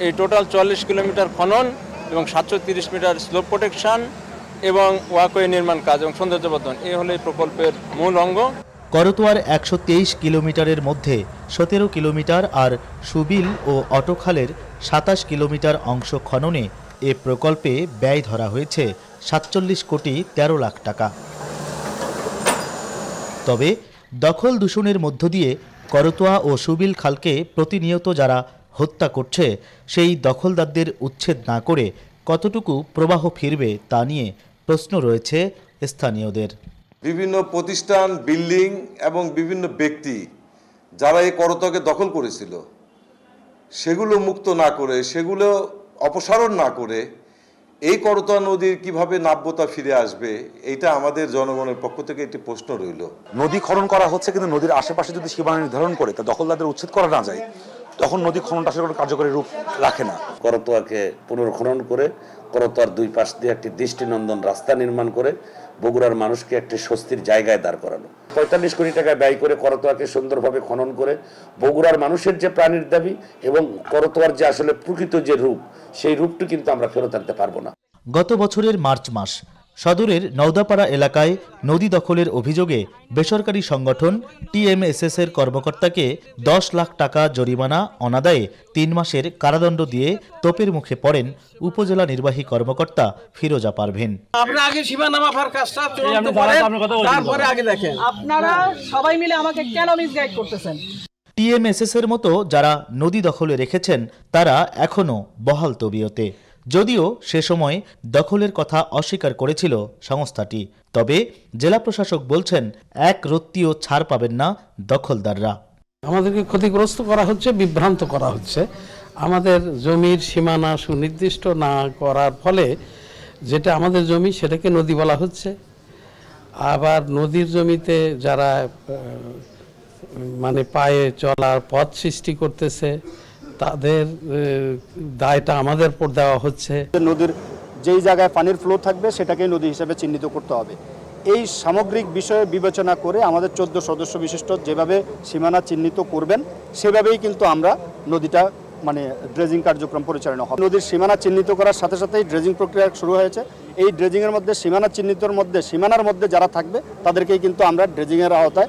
এই টোটাল 44 কিলোমিটার খনন এবং 730 মিটার স্লোপ প্রোটেকশন এবং ওয়াকওয়ে নির্মাণ কাজ এবং সৌন্দর্যবর্ধন, এই হলো এই প্রকল্পের মূল অঙ্গ। করতোয়ার 123 কিলোমিটারের মধ্যে 17 কিলোমিটার আর সুবিল ও অটোখালের 27 কিলোমিটার অংশ খননে এ প্রকল্পে ব্যয় ধরা হয়েছে 47 কোটি 13 লাখ টাকা। তবে দখল দূষণের মধ্য দিয়ে করতোয়া ও সুবিল খালকে প্রতিনিয়ত যারা হত্যা করছে, সেই দখলদারদের উচ্ছেদ না করে কতটুকু প্রবাহ ফিরবে তা নিয়ে প্রশ্ন রয়েছে স্থানীয়দের। বিভিন্ন প্রতিষ্ঠান, বিল্ডিং এবং বিভিন্ন ব্যক্তি যারা এই করতোয়াকে দখল করেছিল সেগুলো মুক্ত না করে, সেগুলো অপসারণ না করে এই করতোয়া নদীর কিভাবে নাব্যতা ফিরে আসবে, এটা আমাদের জনগণের পক্ষ থেকে একটি প্রশ্ন রইল। নদী খনন করা হচ্ছে, কিন্তু নদীর আশেপাশে যদি সীমানা নির্ধারণ করে তা দখলদারদের উচ্ছেদ করা না যায়, তখন নদী খননটা আসলে কোনো কার্যকরী রূপ রাখে না। করতোয়াকে পুনর্খনন করে করতোয়ার দুই পাশ দিয়ে একটি দৃষ্টিনন্দন রাস্তা নির্মাণ করে বগুড়ার মানুষকে একটি স্বস্তির জায়গায় দাঁড় করানো। 45 কোটি টাকা ব্যয় করে করতোয়াকে সুন্দরভাবে খনন করে বগুড়ার মানুষের যে প্রাণীর দাবি এবং করতোয়ার যে আসলে প্রকৃত যে রূপ, সেই রূপটি কিন্তু আমরা ফেরত আনতে পারবো না। গত বছরের মার্চ মাস সদরের নওদাপাড়া এলাকায় নদী দখলের অভিযোগে বেসরকারি সংগঠন TMSS এর কর্মকর্তাকে 10 লাখ টাকা জরিমানা অনাদায়ে 3 মাসের কারাদণ্ড দিয়ে তোপের মুখে পড়েন উপজেলা নির্বাহী কর্মকর্তা ফিরোজা পারভীন। আপনারা আগে সীমানা মাপার কাজটা চূড়ান্ত করেন, তারপরে আগে দেখেন। আপনারা সবাই মিলে আমাকে কেন মিসগাইড করতেছেন? TMSS এর মতো যারা নদী দখলে রেখেছেন তারা এখনও বহাল তবিয়তে, যদিও সে সময় দখলের কথা অস্বীকার করেছিল সংস্থাটি। তবে জেলা প্রশাসক বলছেন এক রত্তিও ছাড় পাবেন না দখলদাররা। আমাদেরকে ক্ষতিগ্রস্ত করা হচ্ছে, বিভ্রান্ত করা হচ্ছে। আমাদের জমির সীমানা সুনির্দিষ্ট না করার ফলে যেটা আমাদের জমি সেটাকে নদী বলা হচ্ছে। আবার নদীর জমিতে যারা মানে পায়ে চলার পথ সৃষ্টি করতেছে তাদের দায়টা আমাদের উপর দেওয়া হচ্ছে। নদীর যেই জায়গায় পানির ফ্লো থাকবে সেটাকে নদী হিসেবে চিহ্নিত করতে হবে। এই সামগ্রিক বিষয়ে বিবেচনা করে আমাদের 14 সদস্য বিশিষ্ট যেভাবে সীমানা চিহ্নিত করবেন সেভাবেই কিন্তু আমরা নদীটা মানে ড্রেজিং কার্যক্রম পরিচালনা হবে। নদীর সীমানা চিহ্নিত করার সাথে সাথেই ড্রেজিং প্রক্রিয়া শুরু হয়েছে। এই ড্রেজিংয়ের মধ্যে সীমানা চিহ্নিতর মধ্যে সীমানার মধ্যে যারা থাকবে তাদেরকেই কিন্তু আমরা ড্রেজিংয়ের আওতায়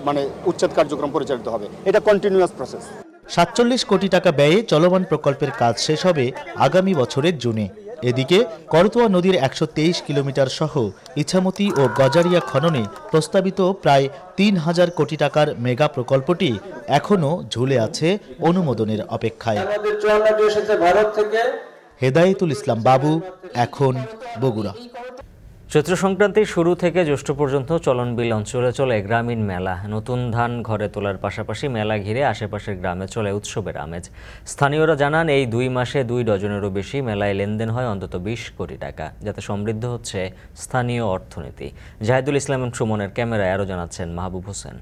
মানে উচ্ছেদ কার্যক্রম পরিচালিত হবে। এটা কন্টিনিউয়াস প্রসেস। 47 কোটি টাকা ব্যয়ে চলমান প্রকল্পের কাজ শেষ হবে আগামী বছরের জুনে। এদিকে করতোয়া নদীর 123 কিলোমিটার সহ ইছামতি ও গজারিয়া খননে প্রস্তাবিত প্রায় 3000 কোটি টাকার মেগা প্রকল্পটি এখনও ঝুলে আছে অনুমোদনের অপেক্ষায়। হেদায়েতুল ইসলাম বাবু, এখন বগুড়া। চৈত্র সংক্রান্তির শুরু থেকে জ্যৈষ্ঠ পর্যন্ত চলনবিল অঞ্চলে চলে গ্রামীণ মেলা। নতুন ধান ঘরে তোলার পাশাপাশি মেলা ঘিরে আশেপাশের গ্রামে চলে উৎসবের আমেজ। স্থানীয়রা জানান এই 2 মাসে 2 ডজনেরও বেশি মেলায় লেনদেন হয় অন্তত 20 কোটি টাকা, যাতে সমৃদ্ধ হচ্ছে স্থানীয় অর্থনীতি। জাহিদুল ইসলাম সুমনের ক্যামেরায় আরও জানাচ্ছেন মাহবুব হোসেন।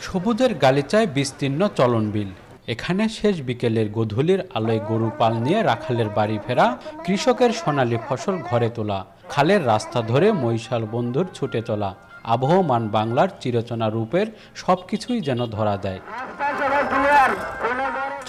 সবুজের গালিচায় বিস্তীর্ণ চলনবিল। এখানে শেষ বিকেলের গোধূলির আলোয় গরু পাল নিয়ে রাখালের বাড়ি ফেরা, কৃষকের সোনালী ফসল ঘরে তোলা, খালের রাস্তা ধরে মৈশাল বন্ধুর ছুটে চলা, আবহমান বাংলার চিরচেনা রূপের সবকিছুই যেন ধরা দেয়।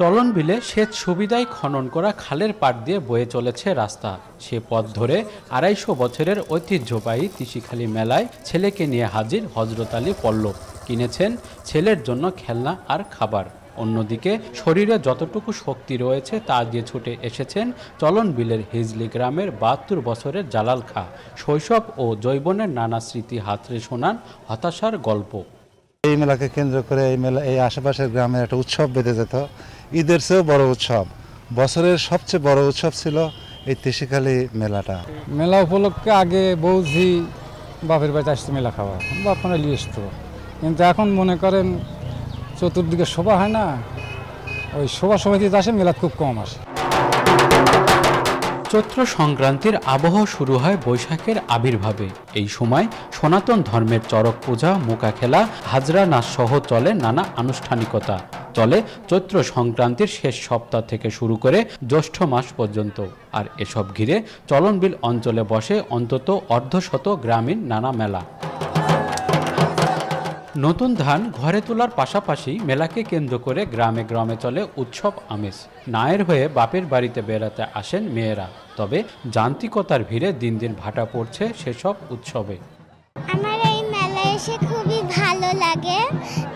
চলনবিলে সেচ সুবিধায় খনন করা খালের পাড় দিয়ে বয়ে চলেছে রাস্তা। সে পথ ধরে 250 বছরের ঐতিহ্যবাহী তিসিখালী মেলায় ছেলেকে নিয়ে হাজির হজরত আলী পল্লব। কিনেছেন ছেলের জন্য খেলনা আর খাবার। অন্যদিকে শরীরে যতটুকু শক্তি রয়েছে তা দিয়ে ছুটে এসেছেন চলনবিলের হিজলি গ্রামের 72 বছরের জালাল খা। শৈশব ও যৌবনের নানা স্মৃতি হাতড়ে শোনান হতাশার গল্প। এই মেলাকে কেন্দ্র করে এই আশেপাশের গ্রামের একটা উৎসব বেঁধে যেত, ঈদের চেয়েও বড় উৎসব। বছরের সবচেয়ে বড় উৎসব ছিল এই তিসিখালী মেলাটা। মেলা উপলক্ষে আগে বৌঝি বাপের বাড়িতে আসতো মেলা খাওয়া, বাপ মানে নিয়ে আসতো। কিন্তু এখন মনে করেন চতুর্দিকে শোভা হয় না, ওই শোভা সমিতিতে আসে, মেলা খুব কম আসে। চৈত্র সংক্রান্তির আবহ শুরু হয় বৈশাখের আবির্ভাবে। এই সময় সনাতন ধর্মের চড়ক পূজা, মুকা খেলা, হাজরা নাচ সহ চলে নানা আনুষ্ঠানিকতা। চলে চৈত্র সংক্রান্তির শেষ সপ্তাহ থেকে শুরু করে জ্যৈষ্ঠ মাস পর্যন্ত। আর এসব ঘিরে চলনবিল অঞ্চলে বসে অন্তত অর্ধশত গ্রামীণ নানা মেলা। নতুন ধান ঘরে তোলার পাশাপাশি মেলাকে কেন্দ্র করে গ্রামে গ্রামে চলে উৎসব আমেজ। নায়ের হয়ে বাপের বাড়িতে বেড়াতে আসেন মেয়েরা, তবে যান্ত্রিকতার ভিড়ে দিন দিন ভাটা পড়ছে সেসব উৎসবে। আমার এই মেলায় এসে খুবই ভালো লাগে,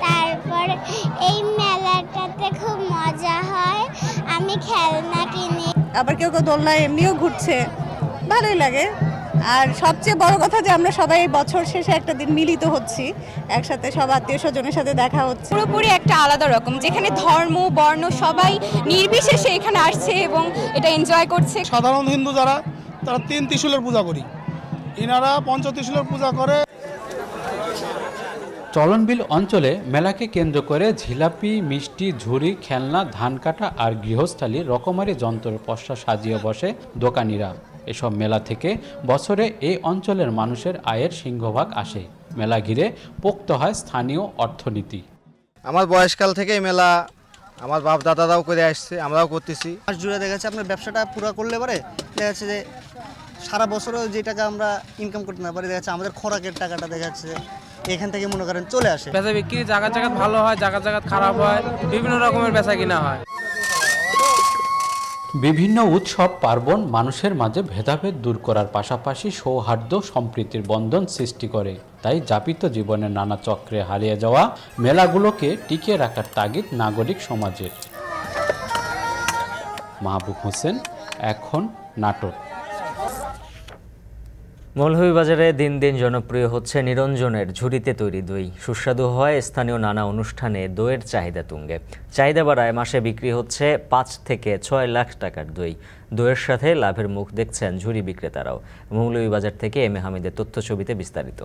তারপর এই মেলাটাতে খুব মজা হয়, আমি খেলনা কিনি। আবার কেউ কেউ দোলনায় এমনিও ঘুরছে, ভালোই লাগে। আর সবচেয়ে বড় কথা যে আমরা সবাই বছর শেষে একটা দিন মিলিত হচ্ছি, একসাথে সব আত্মীয় স্বজনের সাথে দেখা হচ্ছে। পুরোপুরি একটা আলাদা রকম, যেখানে ধর্ম বর্ণ সবাই নির্বিশেষে এখানে আসছে এবং এটা এনজয় করছে। সাধারণ হিন্দু যারা, তারা 3 ত্রিশূলের পূজা করি, ইনারা 5 ত্রিশূলের পূজা করে। চলনবিল অঞ্চলে মেলাকে কেন্দ্র করে ঝিলাপি, মিষ্টি, ঝুড়ি, খেলনা, ধান কাটা আর গৃহস্থালী রকমারি যন্ত্র পসরা সাজিয়ে বসে দোকানিরা। এসব মেলা থেকে বছরে এই অঞ্চলের মানুষের আয়ের সিংহভাগ আসে। মেলা ঘিরে পোক্ত হয় স্থানীয় অর্থনীতি। আমার বয়সকাল থেকে এই মেলা আমার বাপ দাদারাও করে আসছে, আমরাও করতেছি। মাস জুড়ে দেখা যাচ্ছে আপনার ব্যবসাটা পুরো করলে পরে দেখা যাচ্ছে যে সারা বছরেও যে টাকা আমরা ইনকাম করতে না পারি, দেখা যাচ্ছে আমাদের খোরাকের টাকাটা দেখা যাচ্ছে এখান থেকে মনে করেন চলে আসে। বেচা বিক্রি জায়গা জায়গা ভালো হয়, জায়গা জায়গা খারাপ হয়, বিভিন্ন রকমের বেচা কিনা হয়। বিভিন্ন উৎসব পার্বণ মানুষের মাঝে ভেদাভেদ দূর করার পাশাপাশি সৌহার্দ্য সম্প্রীতির বন্ধন সৃষ্টি করে। তাই যাপিত জীবনের নানা চক্রে হারিয়ে যাওয়া মেলাগুলোকে টিকিয়ে রাখার তাগিদ নাগরিক সমাজের। মাহবুব হোসেন, এখন নাটোর। মৌলভীবাজারে দিন দিন জনপ্রিয় হচ্ছে নিরঞ্জনের ঝুড়িতে তৈরি দই। সুস্বাদু হয় স্থানীয় নানা অনুষ্ঠানে দইয়ের চাহিদা তুঙ্গে। চাহিদা বাড়ায় মাসে বিক্রি হচ্ছে 5 থেকে 6 লাখ টাকার দই। দইয়ের সাথে লাভের মুখ দেখছেন ঝুড়ি বিক্রেতারাও। মৌলভীবাজার থেকে এম এ হামিদের তথ্য ছবিতে বিস্তারিত।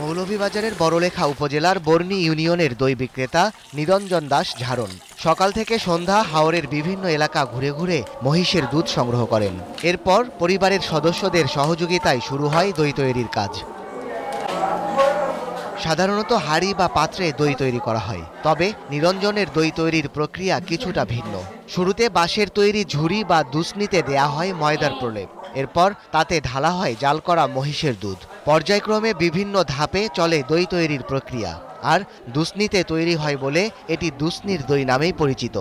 মৌলভীবাজারের বড়লেখা উপজেলার বর্ণী ইউনিয়নের দই বিক্রেতা নিরঞ্জন দাস ঝাড়ন সকাল থেকে সন্ধ্যা হাওরের বিভিন্ন এলাকা ঘুরে ঘুরে মহিষের দুধ সংগ্রহ করেন। এরপর পরিবারের সদস্যদের সহযোগিতায় শুরু হয় দই তৈরির কাজ। সাধারণত হাঁড়ি বা পাত্রে দই তৈরি করা হয়, তবে নিরঞ্জনের দই তৈরির প্রক্রিয়া কিছুটা ভিন্ন। শুরুতে বাঁশের তৈরি ঝুড়ি বা দুসনিতে দেয়া হয় ময়দার প্রলেপ। এরপর তাতে ঢালা হয় জাল করা মহিষের দুধ। পর্যায়ক্রমে বিভিন্ন ধাপে চলে দই তৈরির প্রক্রিয়া। আর দুসনিতে তৈরি হয় বলে এটি দুসনির দই নামেই পরিচিত।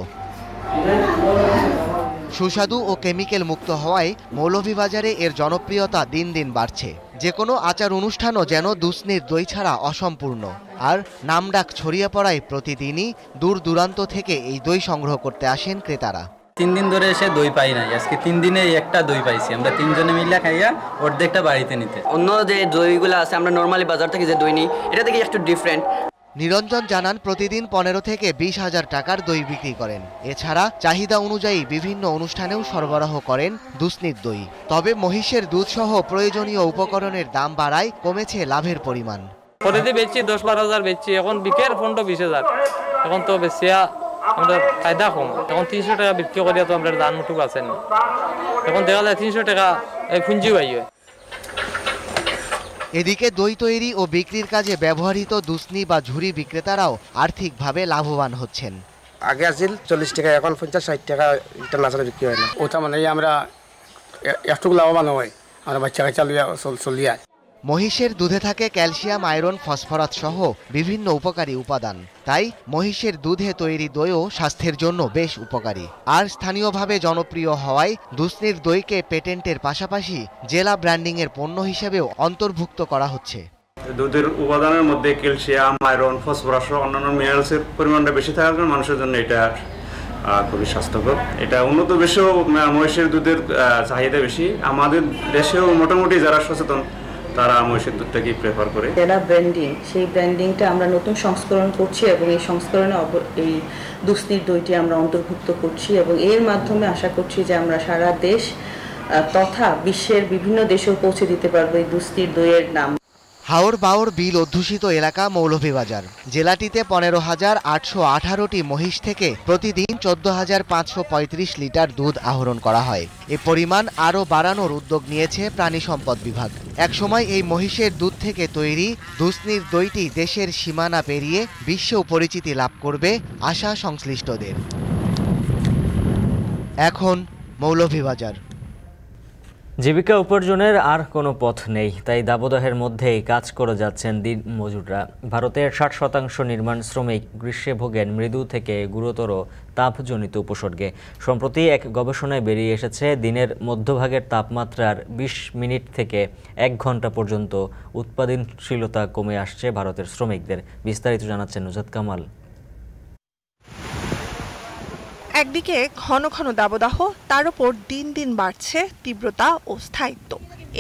সুস্বাদু ও কেমিক্যাল মুক্ত হওয়ায় মৌলভীবাজারে এর জনপ্রিয়তা দিন দিন বাড়ছে। যে কোনো আচার অনুষ্ঠানও যেন দুসনির দই ছাড়া অসম্পূর্ণ। আর নামডাক ছড়িয়ে পড়ায় প্রতিদিনই দূর দূরান্ত থেকে এই দই সংগ্রহ করতে আসেন ক্রেতারা। 3 দিন ধরে এসে দই পাই নাই, আজকে 3 দিনে একটা দই পাইছি। আমরা 3 জনে মিলে খাইয়া অর্ধেকটা বাড়িতে নিতে। অন্য যে দইগুলো আছে আমরা নরমালি বাজার থেকে যে দই নিই এটা থেকে একটু ডিফারেন্ট। নিরঞ্জন জানান প্রতিদিন 15 থেকে 20,000 টাকার দই বিক্রি করেন। এছাড়া চাহিদা অনুযায়ী বিভিন্ন অনুষ্ঠানেও সরবরাহ করেন দুসনির দই। তবে মহিষের দুধ সহ প্রয়োজনীয় উপকরণের দাম বাড়ায় কমেছে লাভের পরিমাণ। প্রতিদিন বেচছি 10-12 বেচছি, এখন বিকের 15-20 এখন তো বেশি আমরা ফায়দা কম। এখন 300 টাকা বিক্রি করিয়া তো আমরা দান মুঠুক আছেন, এখন দেখা যায় 300 টাকা এই পুঁজি পাইয়ে। এদিকে দই তৈরি ও বিক্রির কাজে ব্যবহৃত দুসনি বা ঝুড়ি বিক্রেতারাও আর্থিকভাবে লাভবান হচ্ছেন। আগে আসছিল 40 টাকা, এখন 50-60 টাকা লিটার না চলে বিক্রি হয় না। ওটা মানে আমরা একটু লাভবান হয়, আমরা বাচ্চা কাচ্চা চলিয়া। মহিষের দুধে থাকে ক্যালসিয়াম, আয়রন, ফসফরাস সহ বিভিন্ন উপকারী উপাদান। তাই মহিষের দুধে তৈরি দইও স্বাস্থ্যের জন্য বেশ উপকারী। আর স্থানীয়ভাবে জনপ্রিয় হওয়ায় দুসনির দইকে পেটেন্টের পাশাপাশি জেলা ব্র্যান্ডিংয়ের পণ্য হিসেবেও অন্তর্ভুক্ত করা হচ্ছে। দুধের উপাদানের মধ্যে ক্যালসিয়াম, আয়রন, ফসফরাস ও অন্যান্য মিনারেলসের পরিমাণটা বেশি থাকার কারণে মানুষের জন্য এটা খুবই স্বাস্থ্যকর। এটা উন্নত দেশেও মহিষের দুধের চাহিদা বেশি। আমাদের দেশেও মোটামুটি যারা সচেতন তারা মহিষের দুধটাকেই প্রেফার করে। জেলা ব্র্যান্ডিং, সেই ব্র্যান্ডিংটা আমরা নতুন সংস্করণ করছি এবং এই সংস্করণে এই দুসনির দইটি আমরা অন্তর্ভুক্ত করছি এবং এর মাধ্যমে আশা করছি যে আমরা সারা দেশ তথা বিশ্বের বিভিন্ন দেশেও পৌঁছে দিতে পারবো এই দুসনির দইয়ের নাম। হাওর বাওর বিল অধ্যুষিত এলাকা মৌলভীবাজার। জেলাটিতে 15,818টি মহিষ থেকে প্রতিদিন 14,535 লিটার দুধ আহরণ করা হয়। এ পরিমাণ আরও বাড়ানোর উদ্যোগ নিয়েছে প্রাণী সম্পদ বিভাগ। একসময় এই মহিষের দুধ থেকে তৈরি দুসনির দইটি দেশের সীমানা পেরিয়ে বিশ্বেও পরিচিতি লাভ করবে আশা সংশ্লিষ্টদের। এখন মৌলভীবাজার। জীবিকা উপার্জনের আর কোনো পথ নেই, তাই দাবদাহের মধ্যেই কাজ করে যাচ্ছেন দিন মজুররা। ভারতের 60% নির্মাণ শ্রমিক গ্রীষ্মে ভোগেন মৃদু থেকে গুরুতর তাপজনিত উপসর্গে। সম্প্রতি এক গবেষণায় বেরিয়ে এসেছে দিনের মধ্যভাগের তাপমাত্রার 20 মিনিট থেকে 1 ঘন্টা পর্যন্ত উৎপাদনশীলতা কমে আসছে ভারতের শ্রমিকদের। বিস্তারিত জানাচ্ছেন নুজাত কামাল। একদিকে ঘন ঘন দাবদাহ, তার উপর দিন দিন বাড়ছে তীব্রতা ও স্থায়িত্ব।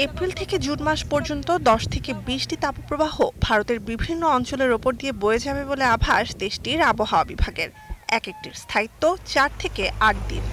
এপ্রিল থেকে জুন মাস পর্যন্ত 10 থেকে 20টি তাপপ্রবাহ ভারতের বিভিন্ন অঞ্চলের ওপর দিয়ে বয়ে যাবে বলে আভাস দেশটির আবহাওয়া বিভাগের। এক একটির স্থায়িত্ব 4 থেকে 8 দিন।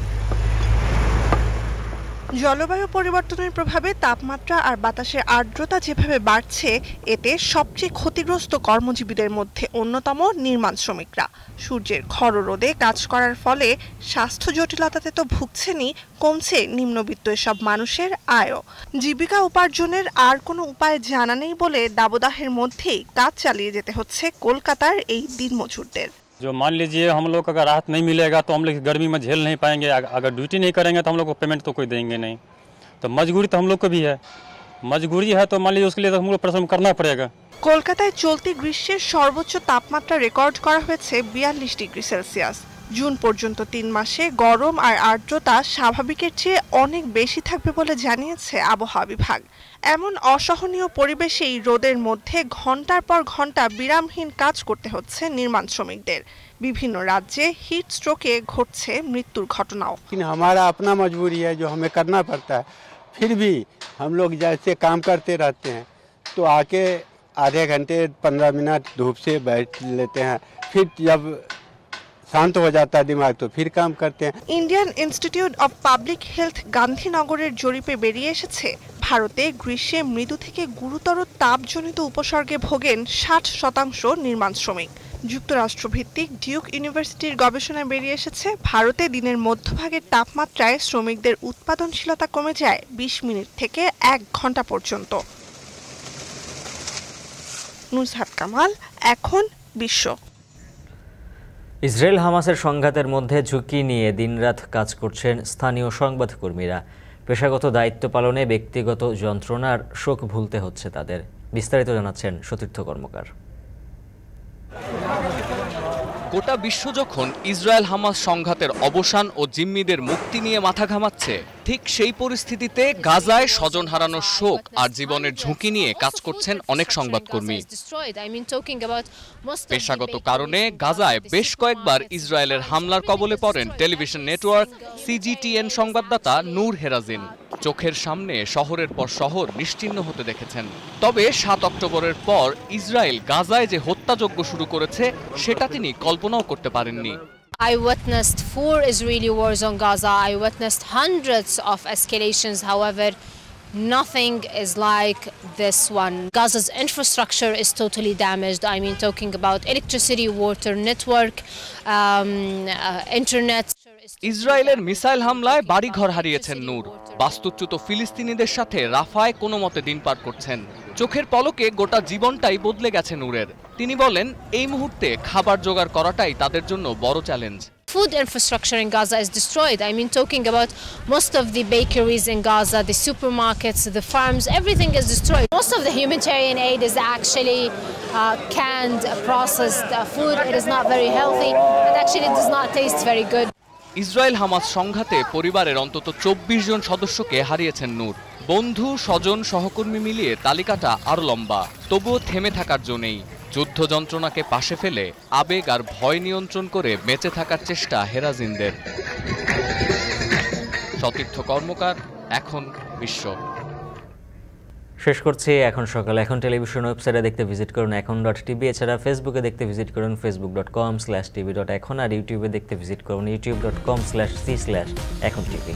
জলবায়ু পরিবর্তনের প্রভাবে তাপমাত্রা আর বাতাসের আর্দ্রতা যেভাবে বাড়ছে, এতে সবচেয়ে ক্ষতিগ্রস্ত কর্মজীবীদের মধ্যে অন্যতম নির্মাণ শ্রমিকরা। সূর্যের খর রোদে কাজ করার ফলে স্বাস্থ্য জটিলতাতে তো ভুগছেনই, কমছে নিম্নবিত্ত এসব মানুষের আয়ও। জীবিকা উপার্জনের আর কোনো উপায় জানা নেই বলে দাবদাহের মধ্যেই কাজ চালিয়ে যেতে হচ্ছে কলকাতার এই দিনমজুরদের। जो मान लीजिए हम लोग को अगर राहत नहीं मिलेगा तो हम लोग गर्मी में झेल नहीं पाएंगे, अगर ड्यूटी नहीं करेंगे तो हम लोग को पेमेंट तो कोई देंगे नहीं, तो मजबूरी तो हम लोग को भी है, मजबूरी है तो मान लीजिए उसके लिए तो हम लोग परिश्रम करना पड़ेगा। কলকাতায় চলতি গ্রীষ্মের সর্বোচ্চ তাপমাত্রা রেকর্ড করা হয়েছে 42 ডিগ্রি সেলসিয়াস। জুন পর্যন্ত 3 মাসে গরম আর আর্দ্রতা স্বাভাবিকের চেয়ে অনেক বেশি থাকবে বলে জানিয়েছে আবহাওয়া বিভাগ। এমন অসহনীয় পরিবেশেই রোদের মধ্যে ঘন্টার পর ঘন্টা বিরামহীন কাজ করতে হচ্ছে নির্মাণ শ্রমিকদের। বিভিন্ন রাজ্যে হিট স্ট্রোকে ঘটছে মৃত্যুর ঘটনাও। हमारा अपना मजबूरी है जो हमें करना पड़ता है, फिर भी हम लोग जैसे काम करते रहते हैं तो आके आधे घंटे 15 मिनट धूप से बैठ लेते हैं, फिर जब शांत हो जाता है दिमाग तो फिर काम करते हैं। Indian Institute of Public Health গান্ধীনগরের জরিপে বেরিয়ে এসেছে, ভারতে গ্রীষ্মে মৃদু থেকে গুরুতর তাপজনিত উপসর্গে ভোগেন 60% নির্মাণ শ্রমিক। যুক্তরাষ্ট্রভিত্তিক ডিউক ইউনিভার্সিটির গবেষণায় বেরিয়ে এসেছে, ভারতে দিনের মধ্যভাগের তাপমাত্রায় শ্রমিকদের উৎপাদনশীলতা কমে যায় 20 মিনিট থেকে 1 ঘন্টা পর্যন্ত। নুসহাত কামাল, এখন বিশ্ব। ইসরায়েল হামাসের সংঘাতের মধ্যে ঝুঁকি নিয়ে দিনরাত কাজ করছেন স্থানীয় সংবাদকর্মীরা। পেশাগত দায়িত্ব পালনে ব্যক্তিগত যন্ত্রণার শোক ভুলতে হচ্ছে তাদের। বিস্তারিত জানাচ্ছেন সতীর্থ কর্মকার। গোটা বিশ্ব যখন ইসরায়েল হামাস সংঘাতের অবসান ও জিম্মিদের মুক্তি নিয়ে মাথা ঘামাচ্ছে, ঠিক সেই পরিস্থিতিতে গাজায় স্বজন হারানোর শোক আর জীবনের ঝুঁকি নিয়ে কাজ করছেন অনেক সংবাদকর্মী। পেশাগত কারণে গাজায় বেশ কয়েকবার ইসরায়েলের হামলার কবলে পড়েন টেলিভিশন নেটওয়ার্ক সিজিটিএন সংবাদদাতা নূর হেরাজিন। চোখের সামনে শহরের পর শহর নিশ্চিহ্ন হতে দেখেছেন। তবে 7 অক্টোবরের পর ইসরায়েল গাজায় যে হত্যাযজ্ঞ শুরু করেছে সেটা তিনি কল্পনাও করতে পারেননি। I witnessed 4 Israeli wars on Gaza. I witnessed hundreds of escalations. However, nothing is like this one. Gaza's infrastructure is totally damaged. I mean, talking about electricity, water network, internet. ইসরায়েলের মিসাইল হামলায় বাড়িঘর হারিয়েছেন নূর। বাস্তুচ্যুত ফিলিস্তিনিদের সাথে রাফায় কোনো মতে দিন পার করছেন। চোখের পলকে গোটা জীবনটাই বদলে গেছে নূরের। তিনি বলেন, এই মুহূর্তে খাবার জোগাড় করাটাই তাদের জন্য বড় challenge. Food infrastructure in Gaza is destroyed. I mean, talking about most of the bakeries in Gaza, the supermarkets, the farms, everything is destroyed. Most of the humanitarian aid is actually canned, processed food. It is not very healthy and actually it does not taste very good. Israel Hamas সংঘাতে পরিবারের অন্তত 24 জন সদস্যকে হারিয়েছেন নূর। বন্ধু, স্বজন, সহকর্মী মিলিয়ে তালিকাটা আরো লম্বা। তবুও থেমে থাকার জো নেই। যুদ্ধ যন্ত্রণাকে পাশে ফেলে আবেগ আর ভয় নিয়ন্ত্রণ করে বেঁচে থাকার চেষ্টা হেরাজিনদের। সতীর্থ কর্মকার, এখন বিশ্ব। শেষ করছি এখন সকাল। এখন টেলিভিশন ওয়েবসাইটে দেখতে ভিজিট করুন এখন.tv। এছাড়া ফেসবুকে দেখতে ভিজিট করুন facebook.com/tv.এখন, আর ইউটিউবে দেখতে ভিজিট করুন youtube.com/c/echontv।